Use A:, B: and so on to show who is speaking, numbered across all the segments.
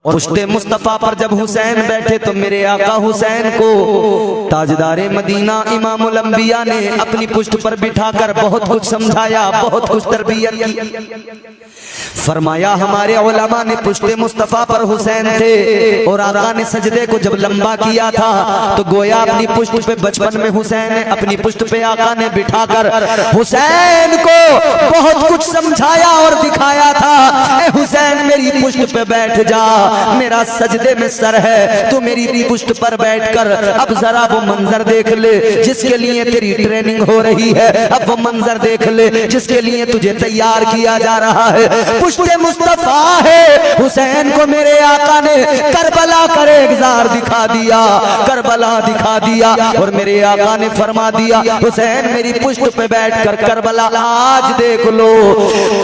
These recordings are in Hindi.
A: पुश्ते मुस्तफ़ा पर जब हुसैन बैठे तो मेरे आका हुसैन को ताजदारे मदीना इमामुल अंबिया ने अपनी पुश्त पर बिठाकर बहुत कुछ समझाया, बहुत कुछ तरबियत की। फरमाया हमारे उलमा ने पुश्ते मुस्तफ़ा पर हुसैन थे और आका ने सजदे को जब लंबा किया था तो गोया अपनी पुश्त पे बचपन में हुसैन ने अपनी पुश्त पे आका ने बिठाकर हुसैन को बहुत कुछ समझाया और दिखाया था। ए हुसैन मेरी पुश्त पे बैठ जा, मेरा सजदे में सर है, तू मेरी पुश्त पर बैठकर अब जरा वो मंजर देख ले जिसके लिए तेरी ट्रेनिंग हो रही है, अब वो मंजर देख ले जिसके लिए तुझे तैयार किया जा रहा है। पुश्ते मुस्तफ़ा है हुसैन को मेरे आका ने करबला का एग्जार दिखा दिया, करबला दिखा दिया और मेरे आका ने फरमा दिया हुसैन मेरी पुश्त पे बैठकर करबला आज देख लो,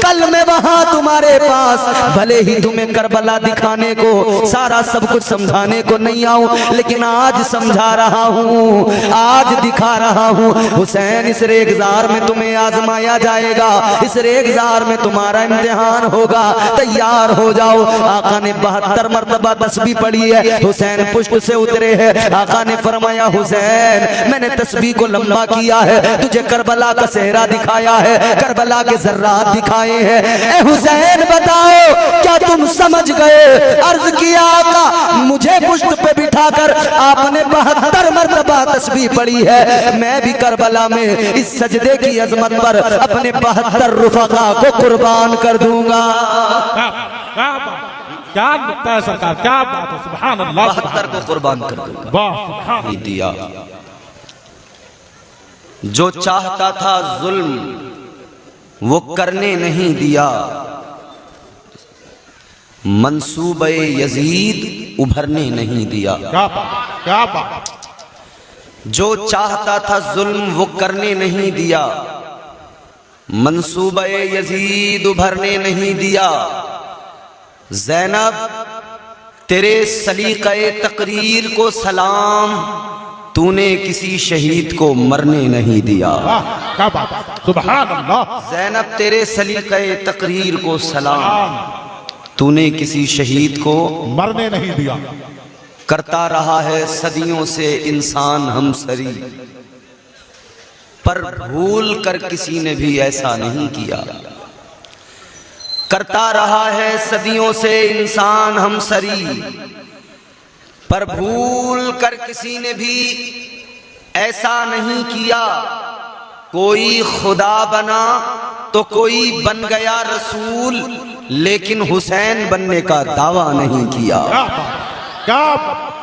A: कल मैं वहां तुम्हारे पास भले ही तुम्हें करबला दिखाने को सारा सब कुछ समझाने को नहीं आऊं, लेकिन आज समझा रहा हूं, आज दिखा रहा हूं। हुसैन इस रेगजार में तुम्हें आजमाया जाएगा, इस रेगजार में तुम्हारा इम्तिहान होगा, तैयार हो जाओ। आका ने 72 मरतबा तस्बीह पढ़ी है, हुसैन पुष्ट से उतरे हैं। आका ने फरमाया हुसैन मैंने तस्बीह को लंबा किया है, तुझे करबला का सेहरा दिखाया है, करबला के जर्रात दिखाए हैं। ए हुसैन बताओ क्या तुम समझ गए? अर्ज किया आका मुझे पुष्ट पे बिठाकर आपने 72 मरतबा तस्बीह पढ़ी है, मैं भी करबला में इस सजदे की अजमत पर अपने 72 रुफका को कुर्बान कर दूंगा।
B: क्या लगता है सरकार, क्या बात है, सुभान अल्लाह।
A: 72 को कुर्बान कर दूंगा।
B: वाह
A: दिया जो चाहता था जुल्म वो करने नहीं दिया, मंसूबे यजीद उभरने नहीं दिया।
B: क्या बात, क्या बात।
A: जो चाहता था जुल्म वो करने नहीं दिया, मंसूबे यजीद उभरने नहीं दिया। ज़ैनब तेरे सलीक़े तकरीर को सलाम, तूने किसी शहीद को मरने नहीं दिया।
B: क्या बात, सुभान अल्लाह।
A: ज़ैनब तेरे सलीक़े तकरीर को सलाम, तूने किसी शहीद को
B: मरने नहीं दिया।
A: करता रहा है सदियों से इंसान हमसरी, पर भूल कर किसी ने भी ऐसा नहीं किया। करता रहा है सदियों से इंसान हमसरी, पर भूल कर किसी ने भी ऐसा नहीं किया। कोई खुदा बना तो कोई बन गया रसूल, लेकिन हुसैन बनने का दावा नहीं किया।
B: क्या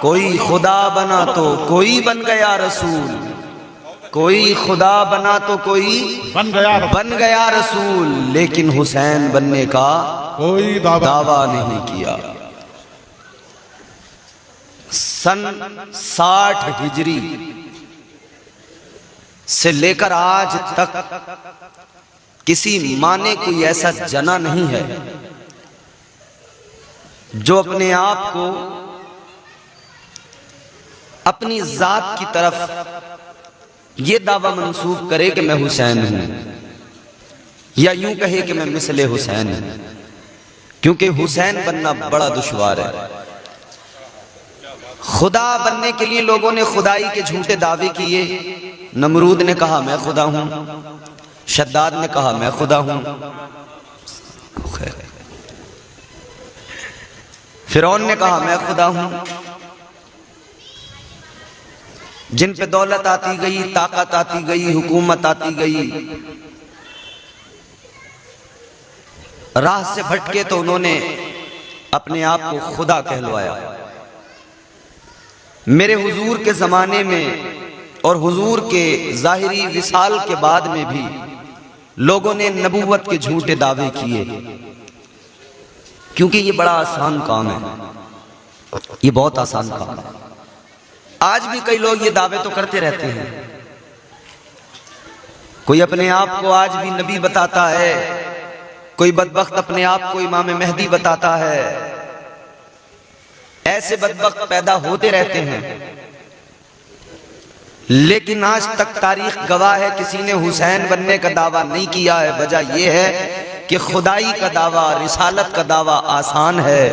A: कोई खुदा बना तो कोई बन गया रसूल, कोई खुदा बना तो कोई
B: बन गया
A: रसूल, लेकिन हुसैन बनने का
B: कोई
A: दावा नहीं किया। सन 60 हिजरी से लेकर आज तक किसी माँ ने कोई ऐसा जना नहीं है जो अपने आप को अपनी जात की तरफ ये दावा मंसूब करे कि मैं हुसैन हूं, या यूं कहे कि मैं मिसले हुसैन हूं, क्योंकि हुसैन बनना बड़ा दुश्वार है। खुदा बनने के लिए लोगों ने खुदाई के झूठे दावे किए। नमरूद ने कहा मैं खुदा हूं, शद्दाद ने कहा मैं खुदा हूं, फिरौन ने कहा मैं खुदा हूं। जिन पे दौलत आती गई, ताकत आती गई, हुकूमत आती गई, राह से भटके तो उन्होंने अपने आप को खुदा कहलवाया। मेरे हुजूर के जमाने में और हुजूर के जाहिरी विसाल के बाद में भी लोगों ने नबूवत के झूठे दावे किए, क्योंकि ये बड़ा आसान काम है, ये बहुत आसान काम है। आज भी कई लोग ये दावे तो करते रहते हैं। कोई अपने आप को आज भी नबी बताता है, कोई बदबख्त अपने आप को इमाम मेहदी बताता है। ऐसे बदबख्त पैदा होते रहते हैं, लेकिन आज तक तारीख गवाह है किसी ने हुसैन बनने का दावा नहीं किया है। वजह यह है कि खुदाई का दावा, रिसालत का दावा आसान है,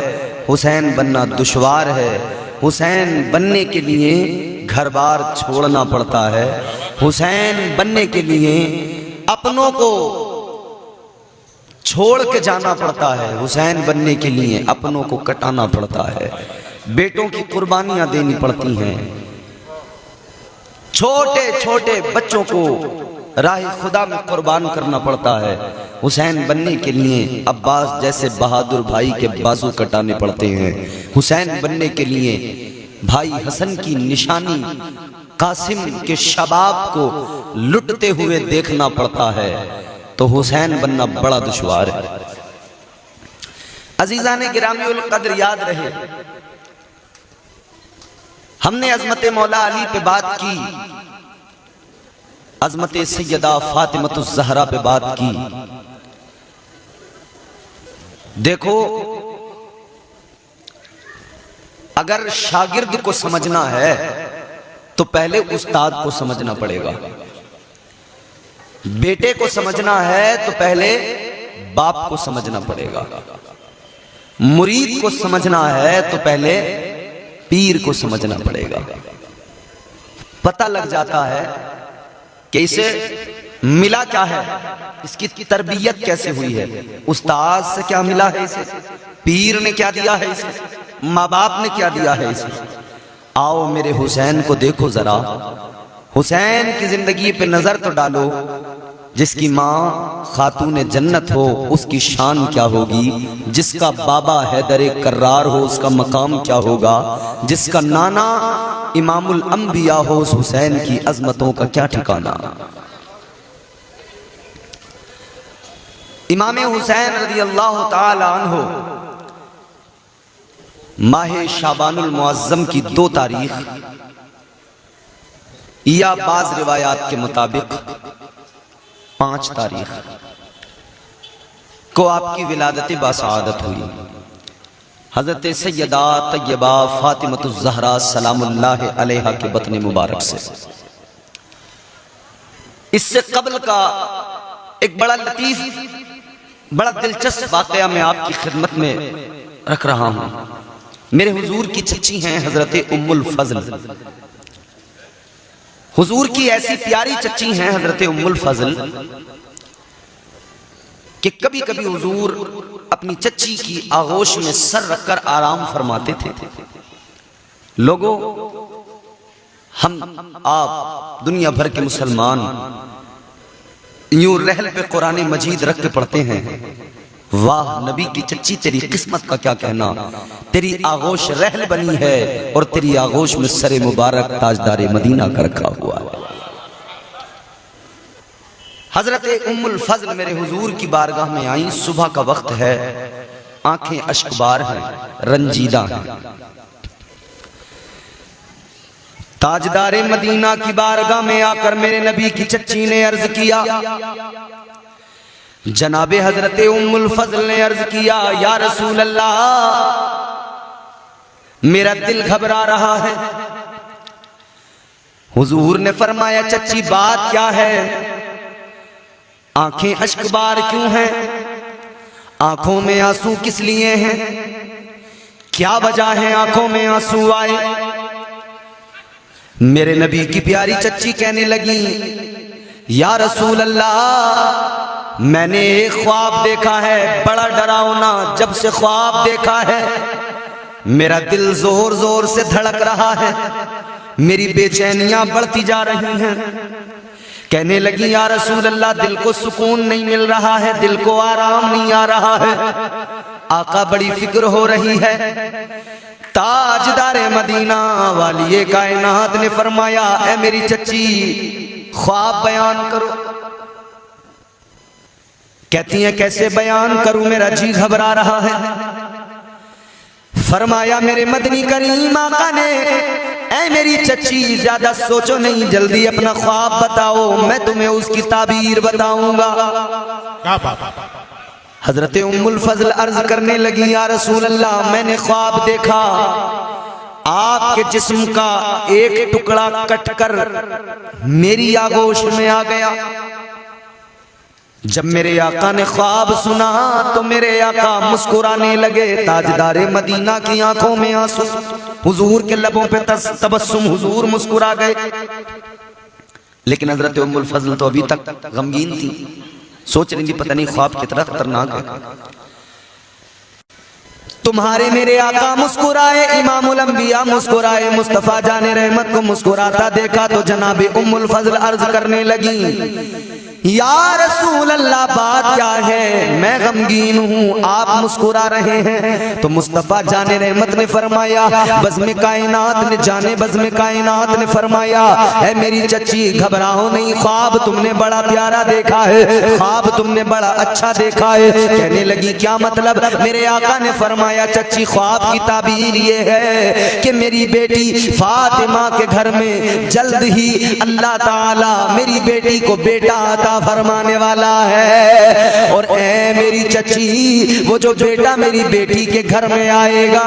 A: हुसैन बनना दुश्वार है। हुसैन बनने के लिए घर बार छोड़ना पड़ता है। हुसैन बनने के लिए अपनों को छोड़ के जाना पड़ता है। हुसैन बनने के लिए अपनों को कटाना पड़ता है। बेटों की कुर्बानियां देनी पड़ती हैं। छोटे छोटे बच्चों को राह खुदा में कुर्बान करना पड़ता है। हुसैन बनने के लिए अब्बास जैसे बहादुर भाई के बाजू कटाने पड़ते हैं। हुसैन बनने के लिए भाई हसन की निशानी कासिम के शबाब को लुटते हुए देखना पड़ता है। तो हुसैन बनना बड़ा दुश्वार है। अजीजाने गिरामी उल कद्र याद रहे, हमने अजमत मौला अली पे बात की, अजमत सैयदा फातिमतुज़ ज़हरा पे बात की। देखो, अगर शागिर्द को समझना है तो पहले उस्ताद को समझना पड़ेगा। बेटे को समझना है तो पहले बाप को समझना पड़ेगा। मुरीद को समझना है तो पहले पीर को समझना पड़ेगा। पता लग जाता है कि इसे मिला क्या है, इसकी तरबियत कैसे हुई है, उस्ताद से क्या मिला है इसे, पीर ने क्या दिया है इसे, माँ बाप ने क्या दिया है इसे। आओ मेरे हुसैन को देखो जरा, हुसैन की जिंदगी पे नजर तो डालो। जिसकी माँ खातून जन्नत हो उसकी शान क्या होगी, जिसका बाबा हैदर कर्रार हो उसका मकाम क्या होगा, जिसका नाना इमामुल अंबिया हो उस हुसैन की अजमतों का क्या ठिकाना। इमाम हुसैन रज़ी अल्लाह ताला अन्हु माह शाबानुल मुअज्जम की 2 तारीख या बाज रिवायात के मुताबिक 5 तारीख को आपकी विलादत बासआदत हुई। हजरत सैयदा तैयबा फातिमतुज़ ज़हरा सलामुल्लाह अलैहा के बतन मुबारक से। इससे कबल का एक बड़ा लतीफ, बड़ा दिलचस्प वाकया मैं आपकी खिदमत में रख रहा हूं। मेरे हुजूर की चच्ची हैं हजरत उम्मुल फजल। हुजूर की ऐसी प्यारी चच्ची हैं हजरत उम्मुल फजल कि कभी कभी हुजूर अपनी चच्ची की आगोश में सर रखकर आराम फरमाते थे। लोगों, हम आप दुनिया भर के मुसलमान यूं रहल पे कुरान मजीद रख के पढ़ते हैं, वाह नबी की चच्ची तेरी किस्मत का क्या कहना, तेरी आगोश रहल बनी है और तेरी आगोश में सरे मुबारक ताजदार मदीना का रखा हुआ है। हजरत उम्मुल फजल मेरे हुजूर की बारगाह में आई। सुबह का वक्त है, आंखें अश्कबार हैं, रंजीदा हैं। ताजदार मदीना की बारगाह में आकर मेरे नबी की चच्ची ने अर्ज किया, जनाबे हजरत उम्मुल फजल ने अर्ज किया, या रसूल अल्लाह मेरा दिल घबरा रहा है। हुजूर ने फरमाया, चच्ची बात क्या है, आंखें अश्कबार क्यों हैं, आंखों में आंसू किस लिए हैं, क्या वजह है आंखों में आंसू आए। मेरे नबी की प्यारी चच्ची कहने लगी, या रसूल अल्लाह मैंने एक ख्वाब देखा है, बड़ा डरावना। जब से ख्वाब देखा है मेरा दिल जोर जोर से धड़क रहा है, मेरी बेचैनियां बढ़ती जा रही हैं। कहने लगी, या रसूल अल्लाह दिल को सुकून नहीं मिल रहा है, दिल को आराम नहीं आ रहा है, आका बड़ी फिक्र हो रही है। ताजदार मदीना वाली कायनात ने फरमाया, ऐ मेरी चच्ची ख्वाब बयान करो। कहती हैं कैसे बयान करूं, मेरा जी घबरा रहा है। फरमाया मेरे मदनी करीम आका ने, ऐ मेरी चच्ची ज्यादा सोचो नहीं, जल्दी अपना ख्वाब बताओ, मैं तुम्हें उसकी ताबीर बताऊंगा।
B: क्या बात।
A: हजरत उम्मुल फजल अर्ज करने लगी, या रसूल अल्लाह मैंने ख्वाब देखा, आपके जिस्म का एक टुकड़ा कटकर मेरी आगोश में आ गया। जब मेरे आका ने ख्वाब सुना तो मेरे आका मुस्कुराने लगे। ताजदारे मदीना की आंखों में आंसू, हुजूर के लबों पे तबस्सुम, हुजूर मुस्कुरा गए। लेकिन हजरत उम्मुल फजल तो अभी तक गमगीन थी, सोच रही थी पता नहीं ख्वाब कितना खतरनाक है। तुम्हारे मेरे आका मुस्कुराए, इमामुल अंबिया मुस्कुराए, मुस्तफा जाने रहमत को मुस्कुराता देखा तो जनाबे उम्मुल फजल अर्ज करने लगी, या रसूल अल्लाह बात क्या है, मैं गमगीन हूँ, आप मुस्कुरा रहे हैं। तो मुस्तफा जाने रहमत ने फरमाया, बज़्म कायनात ने, जाने बज़्म कायनात ने फरमाया, है मेरी चच्ची घबराओ नहीं, ख्वाब तुमने बड़ा प्यारा देखा है, ख्वाब तुमने बड़ा अच्छा देखा है। कहने लगी क्या मतलब? मेरे आका ने फरमाया, चच्ची ख्वाब की ताबीर ये है कि मेरी बेटी फातिमा के घर में जल्द ही अल्लाह ताला मेरी बेटी को बेटा आता फरमाने वाला है। और ऐ मेरी चची, वो जो बेटा मेरी बेटी के घर में आएगा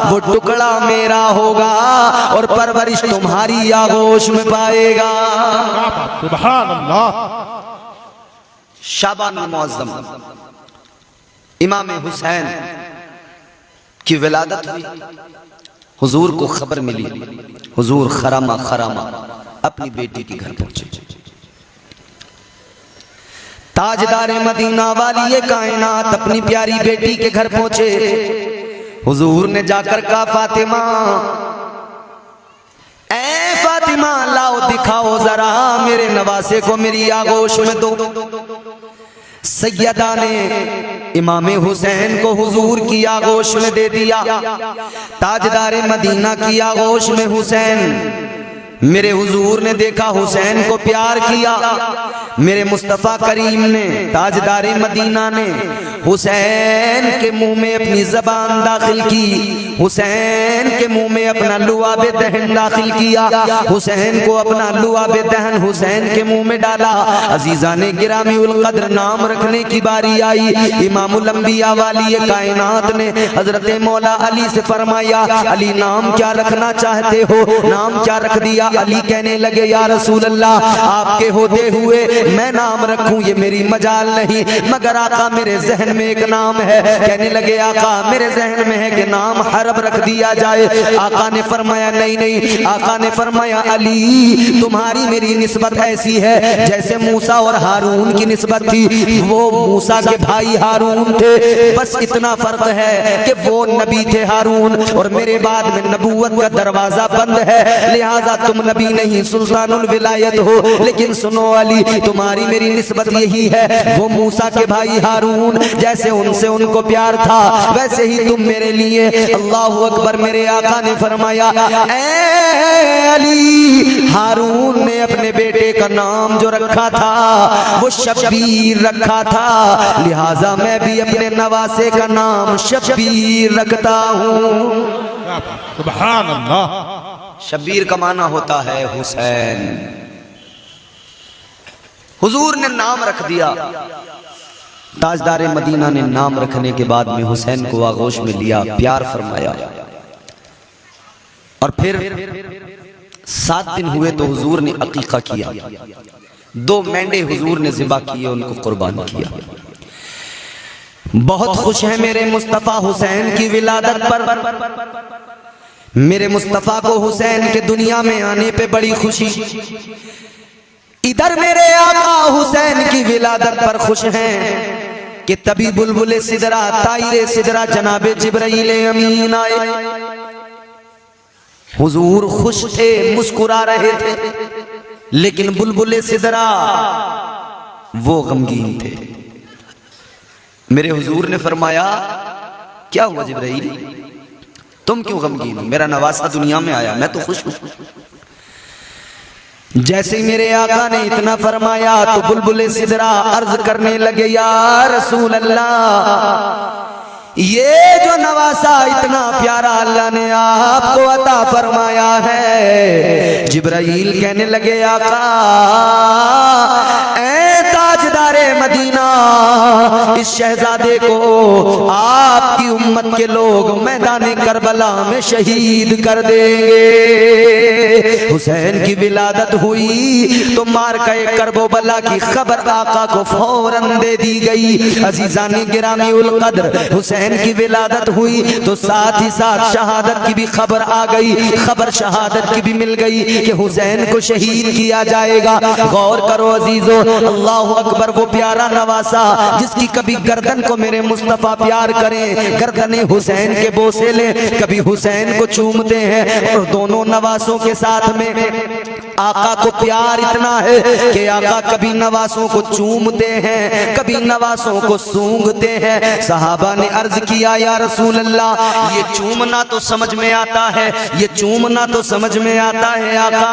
A: वो टुकड़ा मेरा होगा और परवरिश तुम्हारी आगोश में पाएगा।
B: सुभान अल्लाह।
A: शाबान मुअज़्ज़म इमाम हुसैन की विलादत हुई, हुजूर को खबर मिली, हुजूर खरामा खरामा अपनी बेटी के घर पहुंचे। ताजदारे मदीना वाली ये कायनात अपनी प्यारी बेटी के घर पहुंचे। हुजूर ने जाकर कहा, फातिमा, ऐ फातिमा, लाओ दिखाओ जरा मेरे नवासे को मेरी आगोश में दो। सैयदा ने इमाम हुसैन को हुजूर की आगोश में दे दिया। ताजदारे मदीना की आगोश में हुसैन, मेरे हुजूर ने देखा, हुसैन को प्यार किया। मेरे मुस्तफ़ा करीम ने, ताजदारे मदीना ने हुसैन के मुंह में अपनी जबान दाखिल की, हुसैन के मुंह में अपना लुआबे दहन दाखिल किया, हुसैन को अपना लुआबे दहन हुसैन के मुंह में डाला। अजीजा ने गिरामी उल कद्र नाम रखने की बारी आई। इमामुल अंबिया वाली ये कायनात ने हजरत मौला अली से फरमाया, अली नाम क्या रखना चाहते हो? नाम क्या रख दिया? अली कहने लगे, या रसूल अल्लाह, आपके होते हुए मैं नाम रखूं ये मेरी मजाल नहीं, मगर आका मेरे जहन में एक नाम है। कहने लगे, आका मेरे जहन में है कि नाम हरब रख दिया जाए। आका ने फरमाया, नहीं नहीं। आका ने फरमाया, अली तुम्हारी मेरी निस्बत ऐसी है जैसे मूसा और हारून की निस्बत थी। वो मूसा के भाई हारून थे, बस इतना फर्क है कि वो नबी थे हारून, और मेरे बाद में नबूवत का दरवाजा बंद है, लिहाजा तुम नबी नहीं सुल्तानुल विलायत हो। लेकिन सुनो अली, तुम्हारी मेरी निस्बत यही है, वो मूसा के भाई हारून, जैसे उनसे उनको प्यार था वैसे ही तुम मेरे लिए। अल्लाहु अकबर। मेरे आका ने फरमाया, ऐ अली, हारून ने अपने बेटे का नाम जो रखा था वो शब्बीर रखा था, लिहाजा मैं भी अपने नवासे का नाम शब्बीर रखता हूँ।
B: सुभान अल्लाह।
A: शब्बीर का माना होता है हुसैन। हुजूर ने नाम रख दिया। ताजदारे मदीना ने नाम रखने के बाद में हुसैन को आगोश में लिया, प्यार फरमाया। और फिर 7 दिन हुए तो हुजूर ने अकीका किया। 2 मेंढे हुजूर ने ज़िबा किए, उनको कुर्बान किया। बहुत खुश है मेरे मुस्तफा हुसैन की विलादत पर। मेरे मुस्तफा को हुसैन के दुनिया में आने पे बड़ी खुशी। इधर मेरे आका हुसैन की विलादत पर खुश हैं कि तभी बुलबुले सिदरा, ताइरे सिदरा, जनाबे जिब्राइल अमीन आए। हुजूर खुश थे, मुस्कुरा रहे थे, लेकिन बुलबुले सिदरा वो गमगीन थे। मेरे हुजूर ने फरमाया, क्या हुआ जिब्राइल, तुम क्यों गमगीन हो? मेरा नवासा दुनिया में आया, मैं तो खुश हूं। जैसे मेरे आका ने इतना फरमाया तो बुलबुले सिदरा अर्ज करने लगे, या रसूल अल्लाह, ये जो नवासा इतना प्यारा अल्लाह ने आपको अता फरमाया है। जिब्राइल कहने लगे, आका, ऐ ताजदारे मदीना, इस शहजादे को आपकी उम्मत के लोग मैदान करबला में शहीद कर देंगे। हुसैन की विलादत हुई तो मारका करबला की खबर आका को फौरन दे दी गई। अजीजानी गिरामी उल कद्र, हुसैन की विलादत हुई तो साथ ही साथ शहादत की भी खबर आ गई। खबर शहादत की भी मिल गई कि हुसैन को शहीद किया जाएगा। गौर करो अजीजो, अल्लाह अकबर, वो प्यारा नवासा जिसकी कभी गर्दन को मेरे मुस्तफा प्यार करें, गर्दन हुसैन के बोसे ले, कभी हुसैन को चूमते हैं। और दोनों नवासों के साथ में आका को प्यार इतना है कि आका कभी नवासों को चूमते हैं, कभी नवासों को सूंघते हैं। सहाबा ने अर्ज किया, या रसूल अल्लाह, ये चूमना तो समझ में आता है, ये चूमना तो समझ में आता है आका,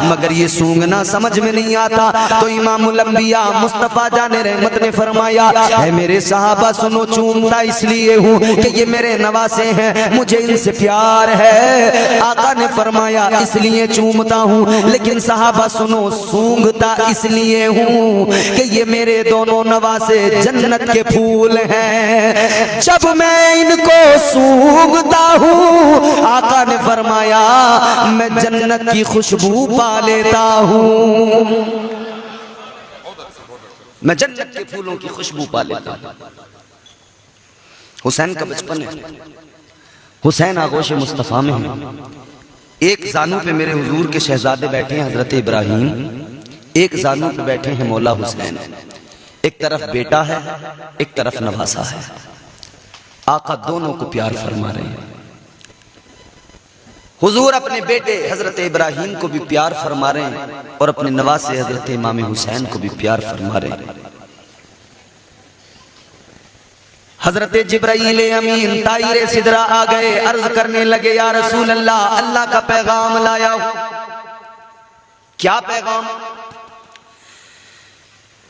A: मगर ये सूंघना समझ में नहीं आता। तो इमामुल अंबिया मुस्तफा जाने रहमत ने फरमाया, है मेरे सहाबा सुनो, चूमता इसलिए हूँ कि ये मेरे नवासे हैं, मुझे इनसे प्यार है। आका ने फरमाया इसलिए चूमता हूँ, लेकिन सहाबा सुनो, सूंघता इसलिए हूँ कि ये मेरे दोनों नवासे जन्नत के फूल हैं। जब मैं इनको सूंघता हूँ, आका ने फरमाया मैं जन्नत की खुशबू पा लेता हूँ, मैं जन्नत के फूलों की खुशबू पा लेता हूँ। हुसैन का बचपन है, हुसैन आगोश मुस्तफा में है। एक जानू पे मेरे हुजूर के शहजादे बैठे हैं हजरत इब्राहिम, एक जानू पे बैठे हैं मौला हुसैन। एक तरफ बेटा है, एक तरफ नवासा है। आका दोनों को प्यार फरमा रहे हैं। हुजूर अपने बेटे हजरत इब्राहिम को भी प्यार फरमा रहे हैं और अपने नवासे हजरत इमाम हुसैन को भी प्यार फरमा रहे हैं। हजरत जिब्राईल अमीन ताईरे सिदरा आ गए, अर्ज करने लगे, या रसूल अल्लाह, अल्लाह का पैगाम लाया हूं। क्या पैगाम?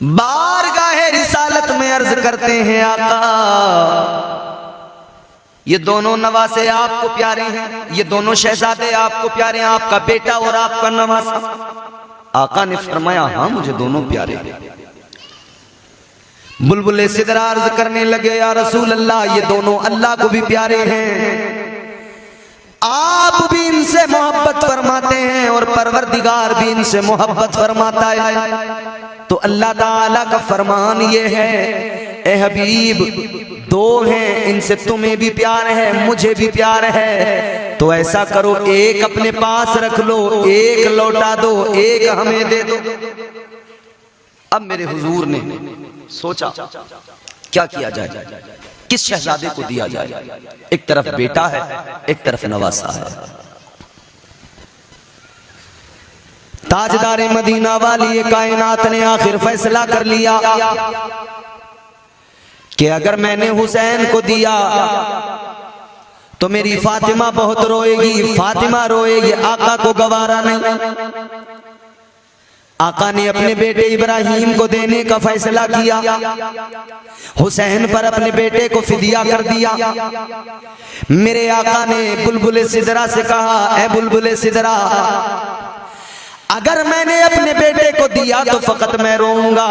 A: बारगाहे रिसालत में अर्ज करते हैं, आका ये दोनों नवासे आपको प्यारे हैं, ये दोनों शहजादे आपको प्यारे हैं, आपका बेटा और आपका नवासा। आका ने फरमाया हाँ मुझे दोनों प्यारे हैं। बुलबुले सिदरा अर्ज करने लगे, या रसूल अल्लाह, ये दोनों अल्लाह को भी प्यारे हैं, आप भी इनसे मोहब्बत फरमाते हैं और परवरदिगार भी इनसे मोहब्बत फरमाता है। तो अल्लाह ताला का फरमान ये है, ए हबीब, दो हैं, इनसे तुम्हें भी प्यार है, मुझे भी प्यार है, तो ऐसा करो एक अपने पास रख लो, एक लौटा दो, एक हमें दे दो। अब मेरे हुजूर ने सोचा क्या किया जाए, किस शहजादे को दिया जाए। एक तरफ बेटा है, एक तरफ नवासा है। ताजदारे मदीना वाली कायनात ने आखिर फैसला कर लिया कि अगर मैंने हुसैन को दिया तो मेरी फातिमा बहुत रोएगी, फातिमा रोएगी, आका को गवारा नहीं। आका ने अपने बेटे इब्राहिम को देने का फैसला किया, हुसैन पर अपने बेटे को फिदिया कर दिया। मेरे आका ने बुलबुले सिदरा से कहा, ए बुलबुले सिदरा, अगर मैंने अपने बेटे को दिया तो फकत मैं रोऊंगा,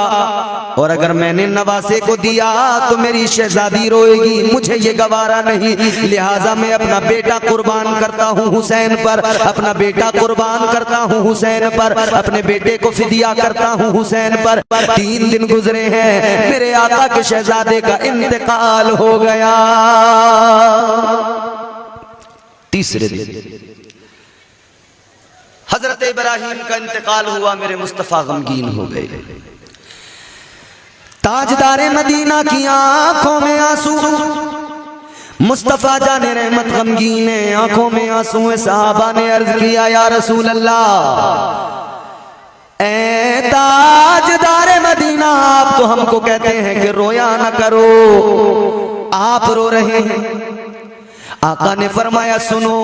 A: और अगर मैंने नवासे को दिया तो मेरी शहजादी रोएगी, मुझे ये गवारा नहीं। लिहाजा मैं अपना बेटा कुर्बान करता हूँ हुसैन पर, अपना बेटा कुर्बान करता हूँ हुसैन पर, अपने बेटे को फिदिया करता हूँ हुसैन पर। 3 दिन गुजरे हैं, मेरे आका के शहजादे का इंतकाल हो गया। तीसरे दिन हजरत इब्राहिम का इंतकाल हुआ, मेरे मुस्तफा गमगीन हो गए। ताजदारे मदीना की आंखों में आंसू, मुस्तफा जाने रहमत गमगीन है, आंखों में आंसू है। सहाबा ने अर्ज किया, या रसूल अल्लाह, ए ताजदारे मदीना, आप तो हमको कहते हैं कि रोया न करो, आप रो रहे हैं। आका ने फरमाया सुनो,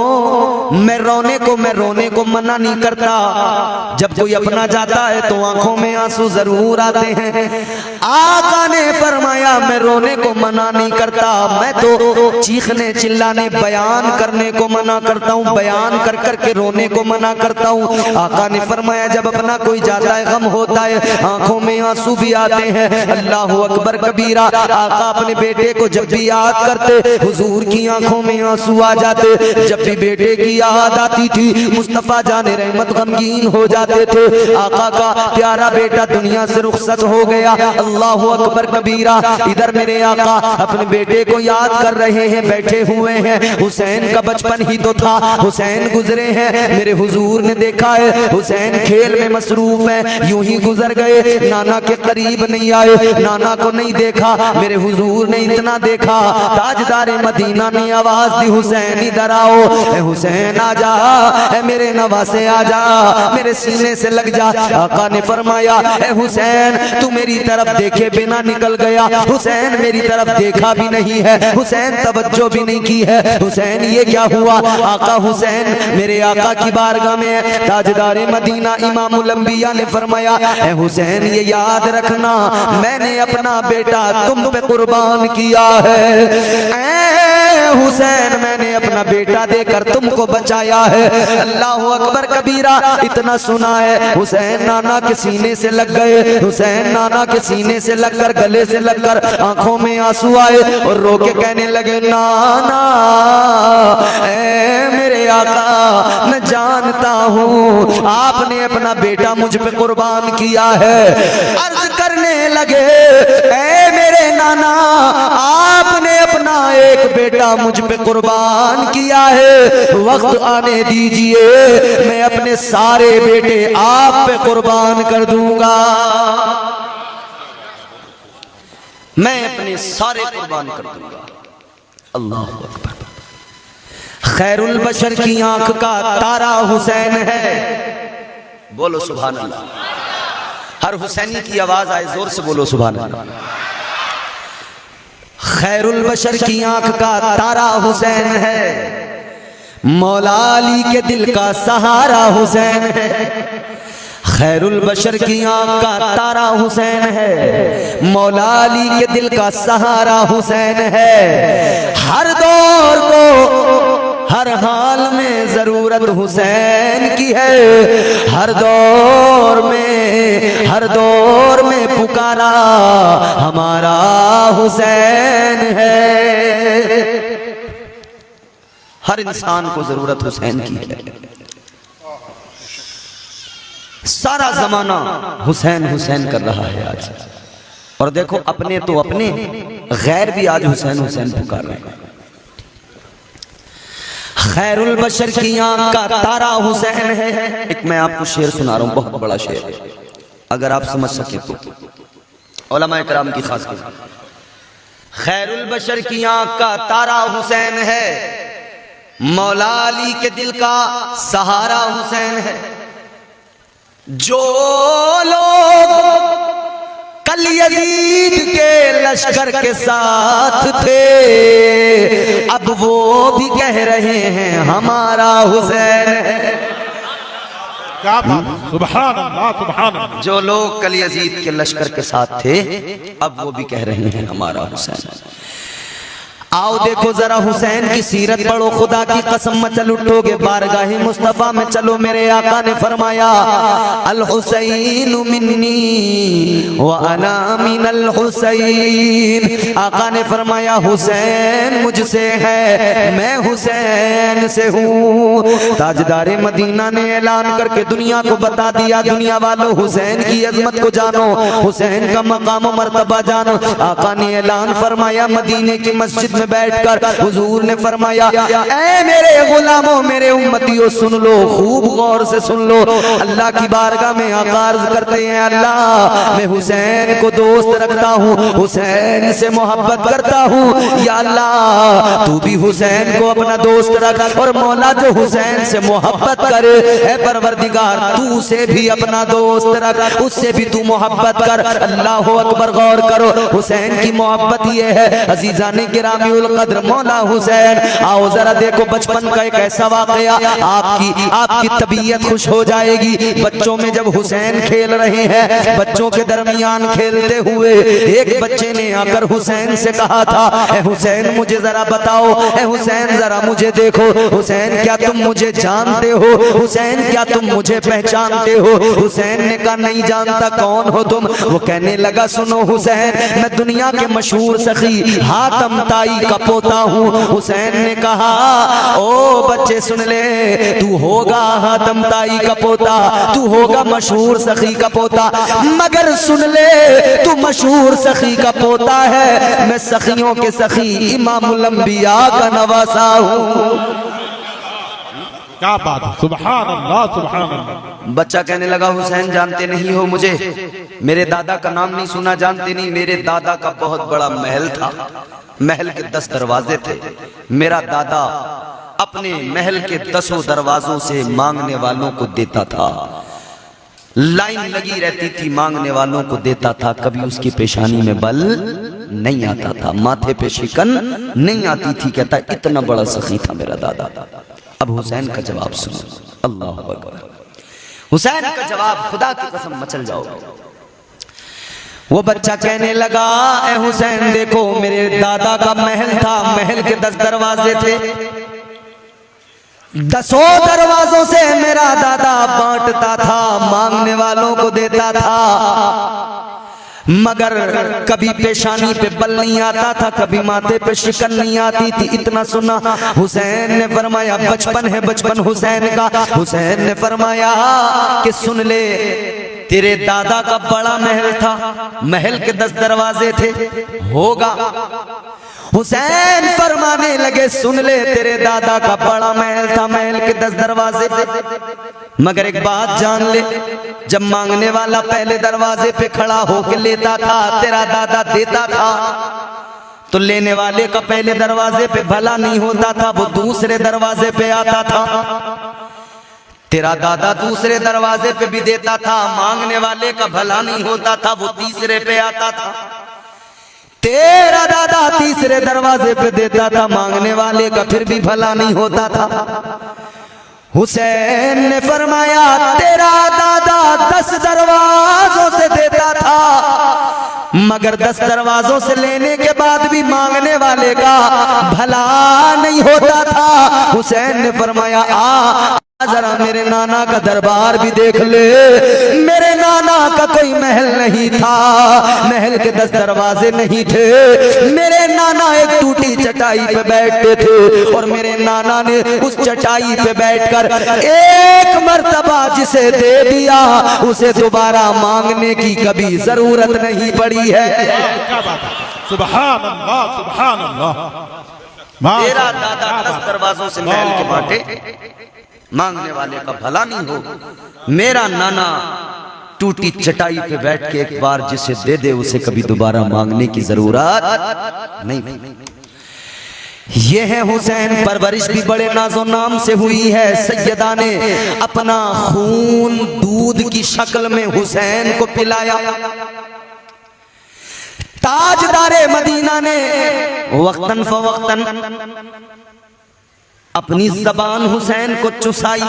A: मैं रोने को मना नहीं करता। जब कोई अपना जाता है तो आंखों में आंसू जरूर आते हैं। आका ने फरमाया मैं रोने को मना नहीं करता, मैं तो चीखने चिल्लाने बयान करने को मना करता हूँ, बयान कर करके रोने को मना करता हूँ। आका ने फरमाया जब अपना कोई जाता है गम होता है, आंखों में आंसू भी आते हैं। अल्लाह अकबर कबीरा। आका अपने बेटे को जब भी याद करते, हुजूर की आंखों में आंसू आ जाते। जब भी बेटे की याद आती थी, मुस्तफा जाने रहमत गमगीन हो जाते थे। आका का प्यारा बेटा दुनिया से रुखसत हो गया। अल्लाह अकबर कबीरा। इधर मेरे आका अपने बेटे को याद कर रहे हैं, बैठे हुए हैं। हुसैन का बचपन ही तो था, हुसैन गुजरे हैं। मेरे हुजूर ने देखा है हुसैन खेल में मसरूफ है, यूं ही गुजर गए, नाना के करीब नहीं आए, नाना को नहीं देखा। मेरे हुजूर ने इतना देखा, ताजदारे मदीना ने आवाज दी, हुसैन इधर आओ। ए हुसैन आजा, ए मेरे नवासे आजा, मेरे सीने से लग जा। आका ने फरमाया ए हुसैन तू मेरी तरफ देखे बिना निकल गया। हुसैन मेरी तरफ देखा भी नहीं है, हुसैन तवज्जो भी नहीं की है। हुसैन ये क्या हुआ? आका हुसैन मेरे आका की बारगाह में ताजदारे मदीना इमामुल अंबिया ने फरमाया ए हुसैन ये याद रखना, मैंने अपना बेटा तुम पे कुर्बान किया है। हुसैन मैंने अपना बेटा देकर तुमको बचाया है। अल्लाह अकबर कबीरा। इतना सुना है हुसैन नाना के सीने से लग गए, हुसैन नाना के सीने से लगकर गले से लगकर आंखों में आंसू आए और रो के कहने लगे नाना ए मेरे आका मैं जानता हूँ आपने अपना बेटा मुझ पे कुर्बान किया है। अर्ज करने लगे ए मेरे नाना आपने अपना एक बेटा मुझ पे कुर्बान किया है, वक्त आने दीजिए मैं अपने सारे बेटे आप पे कुर्बान कर दूंगा, मैं अपने सारे कुर्बान कर दूंगा। अल्लाह अकबर। खैरुल बशर की आंख का तारा हुसैन है। बोलो सुभान अल्लाह। हर हुसैनी की आवाज आए जोर से बोलो सुभान अल्लाह। खैरुल बशर की आंख का तारा हुसैन है, मौला अली के दिल का सहारा हुसैन है। खैरुल बशर की आंख का तारा हुसैन है, मौला अली के दिल का सहारा हुसैन है। हर दौर को हर हाल में जरूरत हुसैन की है, हर दौर में पुकारा हमारा हुसैन है। हर इंसान को जरूरत हुसैन की है। सारा जमाना हुसैन हुसैन कर रहा है आज, और देखो अपने तो अपने, गैर भी आज हुसैन हुसैन पुकार रहे हैं। खैरुल बशर की आंख का तारा हुसैन है। एक मैं आपको शेर सुना रहा हूं, बहुत बड़ा शेर, अगर आप समझ सके तो। उलमाए किराम की खास बात। खैरुल बशर की आंख का तारा हुसैन है, मौला अली के दिल का सहारा हुसैन है। जो लोग कल यजीद के लश्कर के साथ थे, अब वो भी कह रहे हैं हमारा हुसैन है।
B: क्या बात, सुभान अल्लाह सुभान अल्लाह।
A: जो लोग कल यजीद के लश्कर के साथ थे, अब वो भी कह रहे हैं हमारा हुसैन है। आओ देखो जरा हुसैन की सीरत पढ़ो, खुदा की कसम मचल उठोगे बारगाहे मुस्तफा में चलो। मेरे आका ने फरमाया अल हुसैन मिन्नी व अना मिनल हुसैन। आका ने फरमाया हुसैन मुझसे है, मैं हुसैन से हूँ। ताजदारे मदीना ने ऐलान करके दुनिया को बता दिया, दुनिया वालों हुसैन की अजमत को जानो, हुसैन का मकाम मर्तबा जानो। आका ने ऐलान फरमाया मदीने की मस्जिद बैठकर हुजूर ने फरमाया ऐ मेरे गुलामों मेरे उम्मतियों सुन लो, खूब गौर से सुन लो। अल्लाह की बारगाह में अर्ज करते हैं अल्लाह मैं हुसैन को दोस्त रखता हूँ, हुसैन से मोहब्बत करता हूँ। या अल्लाह तू भी हुसैन को अपना दोस्त रख, और मौला जो हुसैन से मोहब्बत करे ऐ परवरदिगार तू उसे भी अपना दोस्त रख, उससे भी तू मोहब्बत कर। अल्लाह अकबर। गौर करो हुसैन की मोहब्बत ये है अजीजाने गिरामी जामिउल कद्र मौला हुसैन। आओ जरा देखो बचपन का एक ऐसा वाकया, आपकी तबीयत खुश हो जाएगी। बच्चों में जब हुसैन खेल रहे हैं, बच्चों के दरमियान खेलते हुए एक बच्चे ने आकर हुसैन से कहा था, ए हुसैन मुझे जरा बताओ, ए हुसैन जरा मुझे देखो, हुसैन क्या तुम मुझे जानते हो, हुसैन क्या तुम मुझे पहचानते हो। हुसैन ने कहा नहीं जानता, कौन हो तुम। वो कहने लगा सुनो हुसैन, मैं दुनिया के मशहूर सखी हातम ताई का पोता हूँ। हुसैन ने कहा ओ बच्चे सुन ले, तू होगा हातम ताई का पोता, तू होगा मशहूर सखी का पोता, मगर सुन ले तू मशहूर सखी का पोता है, मैं सखियों के सखी इमामुल अंबिया का नवासा हूँ।
B: क्या बात है, सुभान अल्लाह सुभान अल्लाह।
A: बच्चा कहने लगा हुसैन जानते नहीं हो मुझे, मेरे दादा का नाम नहीं सुना, जानते नहीं, मेरे दादा का बहुत बड़ा महल था, महल के 10 दरवाजे थे। मेरा दादा अपने महल के 10 दरवाजों से मांगने वालों को देता था, लाइन लगी रहती थी, मांगने वालों को देता था। कभी उसकी पेशानी में बल नहीं आता था, माथे पे शिकन नहीं आती थी। कहता इतना बड़ा सखी था मेरा दादा। अब हुसैन का जवाब सुनो, अल्लाह अकबर। हुसैन का जवाब, खुदा की कसम मचल जाओ। वो बच्चा कहने लगा ए हुसैन देखो, मेरे दादा का महल था, महल के 10 दरवाजे थे, 10 दरवाजों से मेरा दादा बांटता था, मांगने वालों को देता था, मगर कभी पेशानी पे बल नहीं आता था, कभी माथे पे शिकन नहीं आती थी। इतना सुना, हुसैन ने फरमाया बचपन है बचपन हुसैन का। हुसैन ने फरमाया कि सुन ले, तेरे दादा का बड़ा महल था, महल के 10 दरवाजे थे, होगा। हुसैन फरमाने लगे सुन ले, तेरे दादा का बड़ा महल था, महल के 10 दरवाजे थे, मगर एक बात जान ले, जब मांगने वाला पहले दरवाजे पे खड़ा होकर लेता था, तेरा दादा देता था, तो लेने वाले का पहले दरवाजे पे भला नहीं होता था, वो दूसरे दरवाजे पे आता था। तेरा दादा दूसरे दरवाजे पे भी देता था, मांगने वाले का भला नहीं होता था, वो तीसरे पे आता था। तेरा दादा तीसरे दरवाजे पे देता था, मांगने वाले का फिर भी भला नहीं होता था। हुसैन ने फरमाया तेरा दादा 10 दरवाजों से देता था, मगर 10 दरवाजों से लेने के बाद भी मांगने वाले का भला नहीं होता था। हुसैन ने फरमाया आ जरा मेरे नाना का दरबार भी देख ले। मेरे नाना का कोई महल नहीं था, महल के 10 दरवाजे नहीं थे, मेरे नाना एक टूटी चटाई पे बैठते थे, और मेरे नाना ने उस चटाई पे बैठकर एक मर्तबा जिसे दे दिया, उसे दोबारा मांगने की कभी जरूरत नहीं पड़ी है।
B: क्या बात है, सुभान अल्लाह सुभान अल्लाह।
A: तेरा दादा 10 दरवाजों से महल के बांटे, मांगने वाले का भला नहीं हो। मेरा नाना टूटी चटाई पे बैठ के एक बार जिसे दे दे, उसे कभी दोबारा मांगने की जरूरत नहीं। ये है हुसैन, परवरिश भी बड़े नाजो नाम से हुई है। सैयदा ने अपना खून दूध की शक्ल में हुसैन को पिलाया। ताजदारे मदीना ने वक्तन फवक्तन अपनी जबान हुसैन को चुसाई।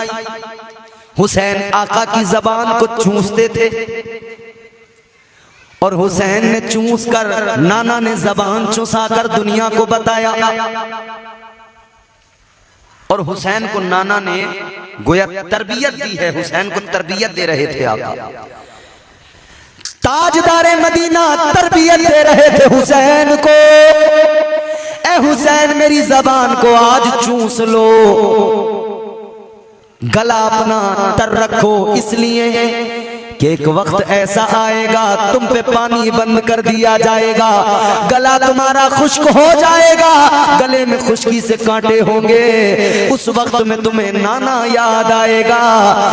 A: हुसैन आका की जबान को चूसते थे, और हुसैन ने चूस कर, नाना ने जबान चुसाकर दुनिया को बताया, और हुसैन को नाना ने गोया तरबियत दी है, हुसैन को तरबियत दे रहे थे आका। ताजदारे मदीना तरबियत दे रहे थे हुसैन को। ए हुसैन मेरी जबान को आज चूस लो, गला अपना तर रखो, इसलिए कि एक वक्त ऐसा आएगा तुम पे पानी बंद कर दिया जाएगा, गला तुम्हारा खुश्क हो जाएगा, गले में खुश्की से कांटे होंगे, उस वक्त में तुम्हें नाना याद आएगा।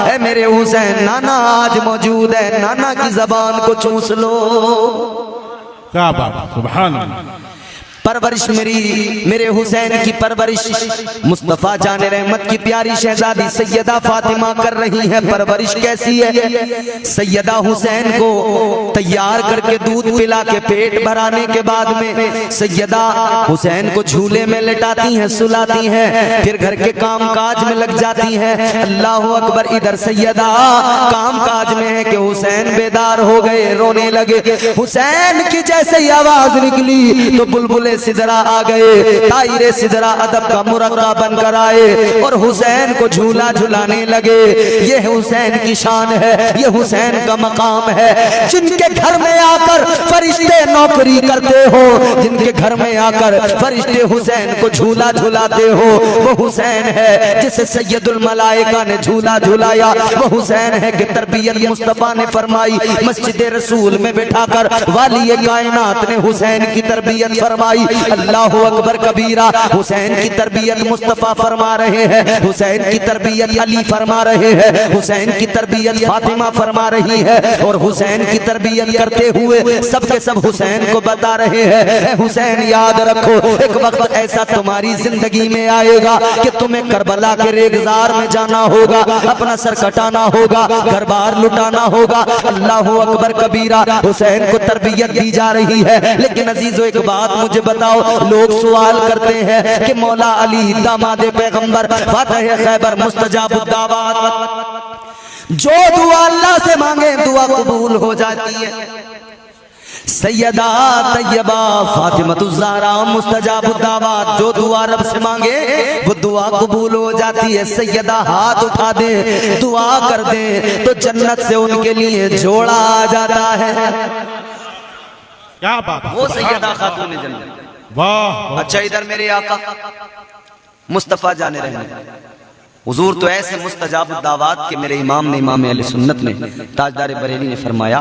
A: ऐ मेरे हुसैन नाना आज मौजूद है, नाना की जबान को चूस लो।
B: क्या बात, सुभान अल्लाह।
A: परवरिश मेरे हुसैन की परवरिश मुस्तफा जान रहमत की प्यारी शहजादी सैयदा फातिमा कर रही है। परवरिश कैसी है? सैयदा हुसैन को तैयार करके दूध पिला के पेट भराने के बाद में सैयदा हुसैन को झूले में लेटाती हैं, सुलाती हैं, फिर घर के काम काज में लग जाती हैं। अल्लाह अकबर। इधर सैयदा काम काज में है कि हुसैन बेदार हो गए, रोने लगे। हुसैन की जैसे ही आवाज निकली तो बुलबुले सिदरा आ गए, तायरे सिदरा अदब का मुरक्का बनकर आए और हुसैन को झूला झुलाने लगे। ये हुसैन की शान है, ये हुसैन का मकाम है। जिनके घर में आकर फरिश्ते नौकरी करते हो, जिनके घर में आकर फरिश्ते हुसैन को झूला झुलाते हो, वो हुसैन है जिसे सैयदुल मलाइका ने झूला झुलाया। वो हुसैन है कि तरबियत मुस्तफा ने फरमाई। मस्जिद रसूल में बिठाकर वाली कायनात ने हुसैन की तरबियत फरमाई। अल्लाह अकबर कबीरा। हुसैन की तरबियत मुस्तफा फरमा रहे हैं, हुसैन की तरबियत अली फरमा रहे हैं, हुसैन की तरबियत फातिमा फरमा रही है और हुसैन की तरबियत करते हुए सबके सब हुसैन को बता रहे हैं, हुसैन याद रखो एक वक्त ऐसा तुम्हारी जिंदगी में आएगा कि तुम्हें करबला के रेगजार में जाना होगा, अपना सर कटाना होगा, घर बार लुटाना होगा। अल्लाह अकबर कबीरा। हुसैन को तरबियत दी जा रही है। लेकिन अजीजों एक बात मुझे बताओ, लोग सवाल करते हैं कि मौला अली दामाद पैगंबर फातह खैबर मुस्तजाबुद दावात, जो दुआ अल्लाह से मांगे दुआ कबूल हो जाती है। सैयदा तैयबा फातिमतुज़ ज़हरा मुस्तजाबुद दावात, जो दुआ रब से मांगे वो दुआ कबूल हो जाती है। सैयदा हाथ उठा दे, दुआ कर दे तो जन्नत से उनके लिए जोड़ा आ जाता है।
B: क्या बात,
A: वो सैयदा खातून जन्नत।
B: वाह।
A: अच्छा इधर मेरे आका मुस्तफा जाने रहे, हुजूर तो ऐसे मुस्तजाब दावात के मेरे इमाम ने, इमाम अहले सुन्नत ने, ताजदार बरेली ने फरमाया,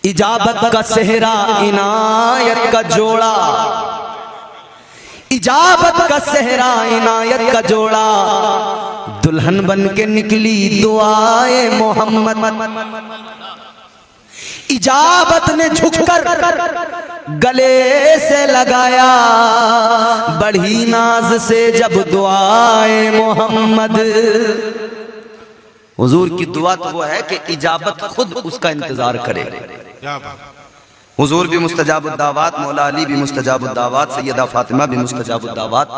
A: इजाबत का सेहरा इनायत का जोड़ा, इजाबत का सेहरा इनायत का जोड़ा, दुल्हन बन के निकली दुआए मोहम्मद। इजाबत ने झुककर गले से लगाया, बढ़ी नाज से जब दुआए मोहम्मद। हुजूर की दुआ तो वो है कि इजाबत खुद उसका इंतजार करे।
B: क्या बात।
A: हुजूर भी मुस्तजाबुद दावात, मौला अली भी मुस्तजाबुद दावात, सैयदा फातिमा भी मुस्तजाबुद दावात।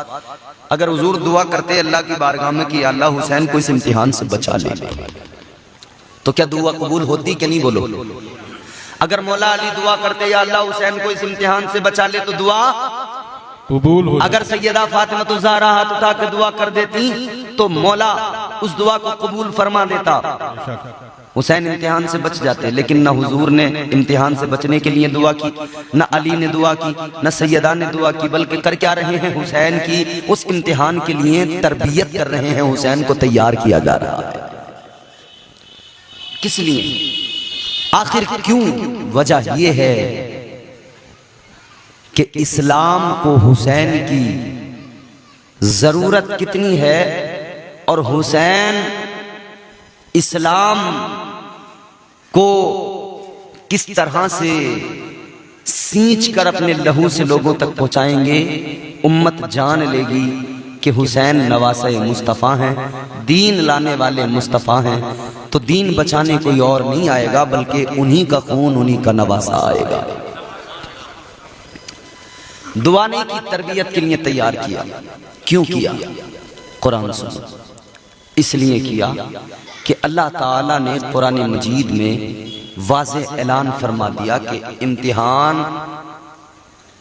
A: अगर हुजूर दुआ करते अल्लाह की बारगाह में कि अल्लाह हुसैन को इस इम्तिहान से बचा ले, तो क्या दुआ कबूल होती कि नहीं? बोलो। अगर मौला अली दुआ करते या अल्लाह हुसैन को इस इम्तिहान से बचा ले तो दुआ
B: कबूल हो।
A: अगर सैयदा फातिमा ज़हरा हाथ उठा के दुआ कर देती तो मौला उस दुआ को कबूल फरमा देता, हुसैन इम्तिहान से बच जाते। लेकिन न हुजूर ने इम्तिहान से बचने के लिए दुआ की, न अली ने दुआ की, न सैयदा ने दुआ की, बल्कि कर क्या रहे हैं? हुसैन की उस इम्तिहान के लिए तरबियत कर रहे हैं, हुसैन को तैयार किया जा रहा है। किस लिए? आखिर क्यों? वजह यह है कि इस्लाम को हुसैन की जरूरत कितनी है और हुसैन इस्लाम को किस तरह से सींच कर अपने लहू से लोगों तक पहुंचाएंगे। उम्मत जान लेगी कि हुसैन नवासे मुस्तफ़ा हैं, दीन लाने वाले मुस्तफ़ा हैं, तो दीन बचाने कोई और नहीं आएगा बल्कि उन्हीं का खून, उन्हीं का नवासा आएगा। दुआ नहीं की, तरबियत के लिए तैयार किया। क्यों किया? कुरान सुनो। इसलिए किया कि अल्लाह ताला ने कुरान मजीद में वाज़ेह ऐलान फरमा दिया कि इम्तिहान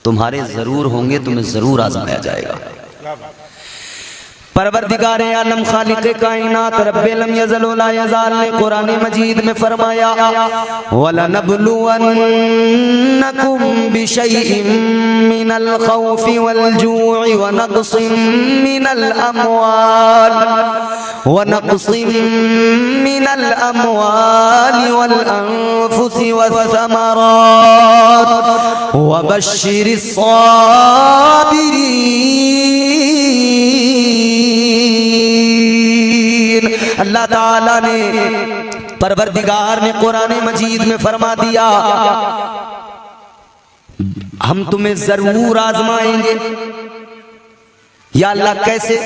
A: तुम्हारे जरूर होंगे, तुम्हें जरूर आजमाया जाएगा। परवरदिगारे आलम खालिक़े कायनात रब्बे लम यज़ल व ला यज़ाल ने कुरान मजीद में फरमाया, वलनब्लुवन्नकुम बिशैइन मिनल खौफि वल जू'i व नक़्सिन मिनल अमवाल वल अनफुसि वस्समरात व बश्शिरिस साबिरीन। अल्लाह ताला ने, परवरदिगार ने कुरान मजीद में फरमा दिया, हम तुम्हें जरूर आजमाएंगे। या अल्लाह कैसे?